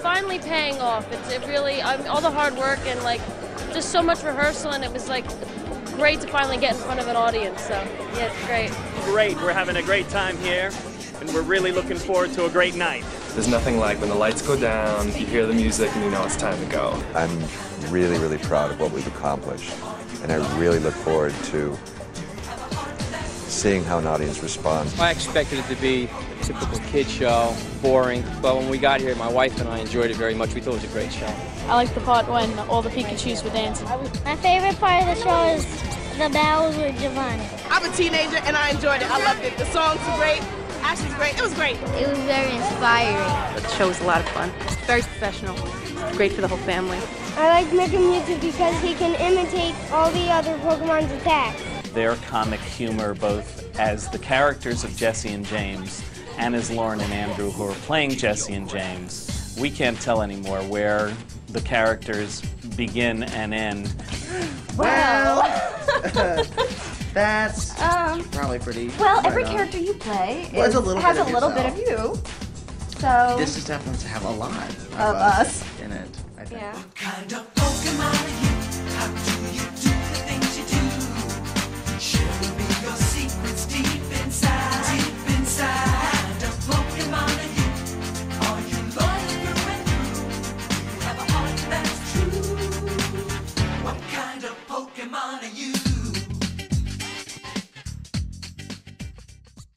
S3: Finally paying off. It really, all the hard work and like just so much rehearsal, and it was like great to finally get in front of an audience. So yeah, it's great.
S18: Great, we're having a great time here, and we're really looking forward to a great night.
S6: There's nothing like when the lights go down, you hear the music, and you know it's time to go.
S23: I'm really, really proud of what we've accomplished, and I really look forward to seeing how an audience responds.
S24: I expected it to be a typical kid show, boring, but when we got here, my wife and I enjoyed it very much. We thought it was a great show.
S25: I liked the part when all the Pikachus were dancing.
S5: My favorite part of the show is the battles with Giovanni.
S11: I'm a teenager and I enjoyed it. I loved it. The songs were great. Ash was great. It was great.
S5: It was very inspiring.
S25: The show was a lot of fun. Very professional. Great for the whole family.
S5: I like making music because he can imitate all the other Pokemon's attacks.
S26: Their comic humor, both as the characters of Jesse and James and as Lauren and Andrew, who are playing Jesse and James, we can't tell anymore where the characters begin and end.
S27: Well, that's probably pretty.
S28: Well, every character you play
S27: has a little
S28: bit of you. So
S27: this just happens to have a lot
S28: of us
S27: in it, I think.
S28: Yeah.
S16: What kind of Pokemon are you?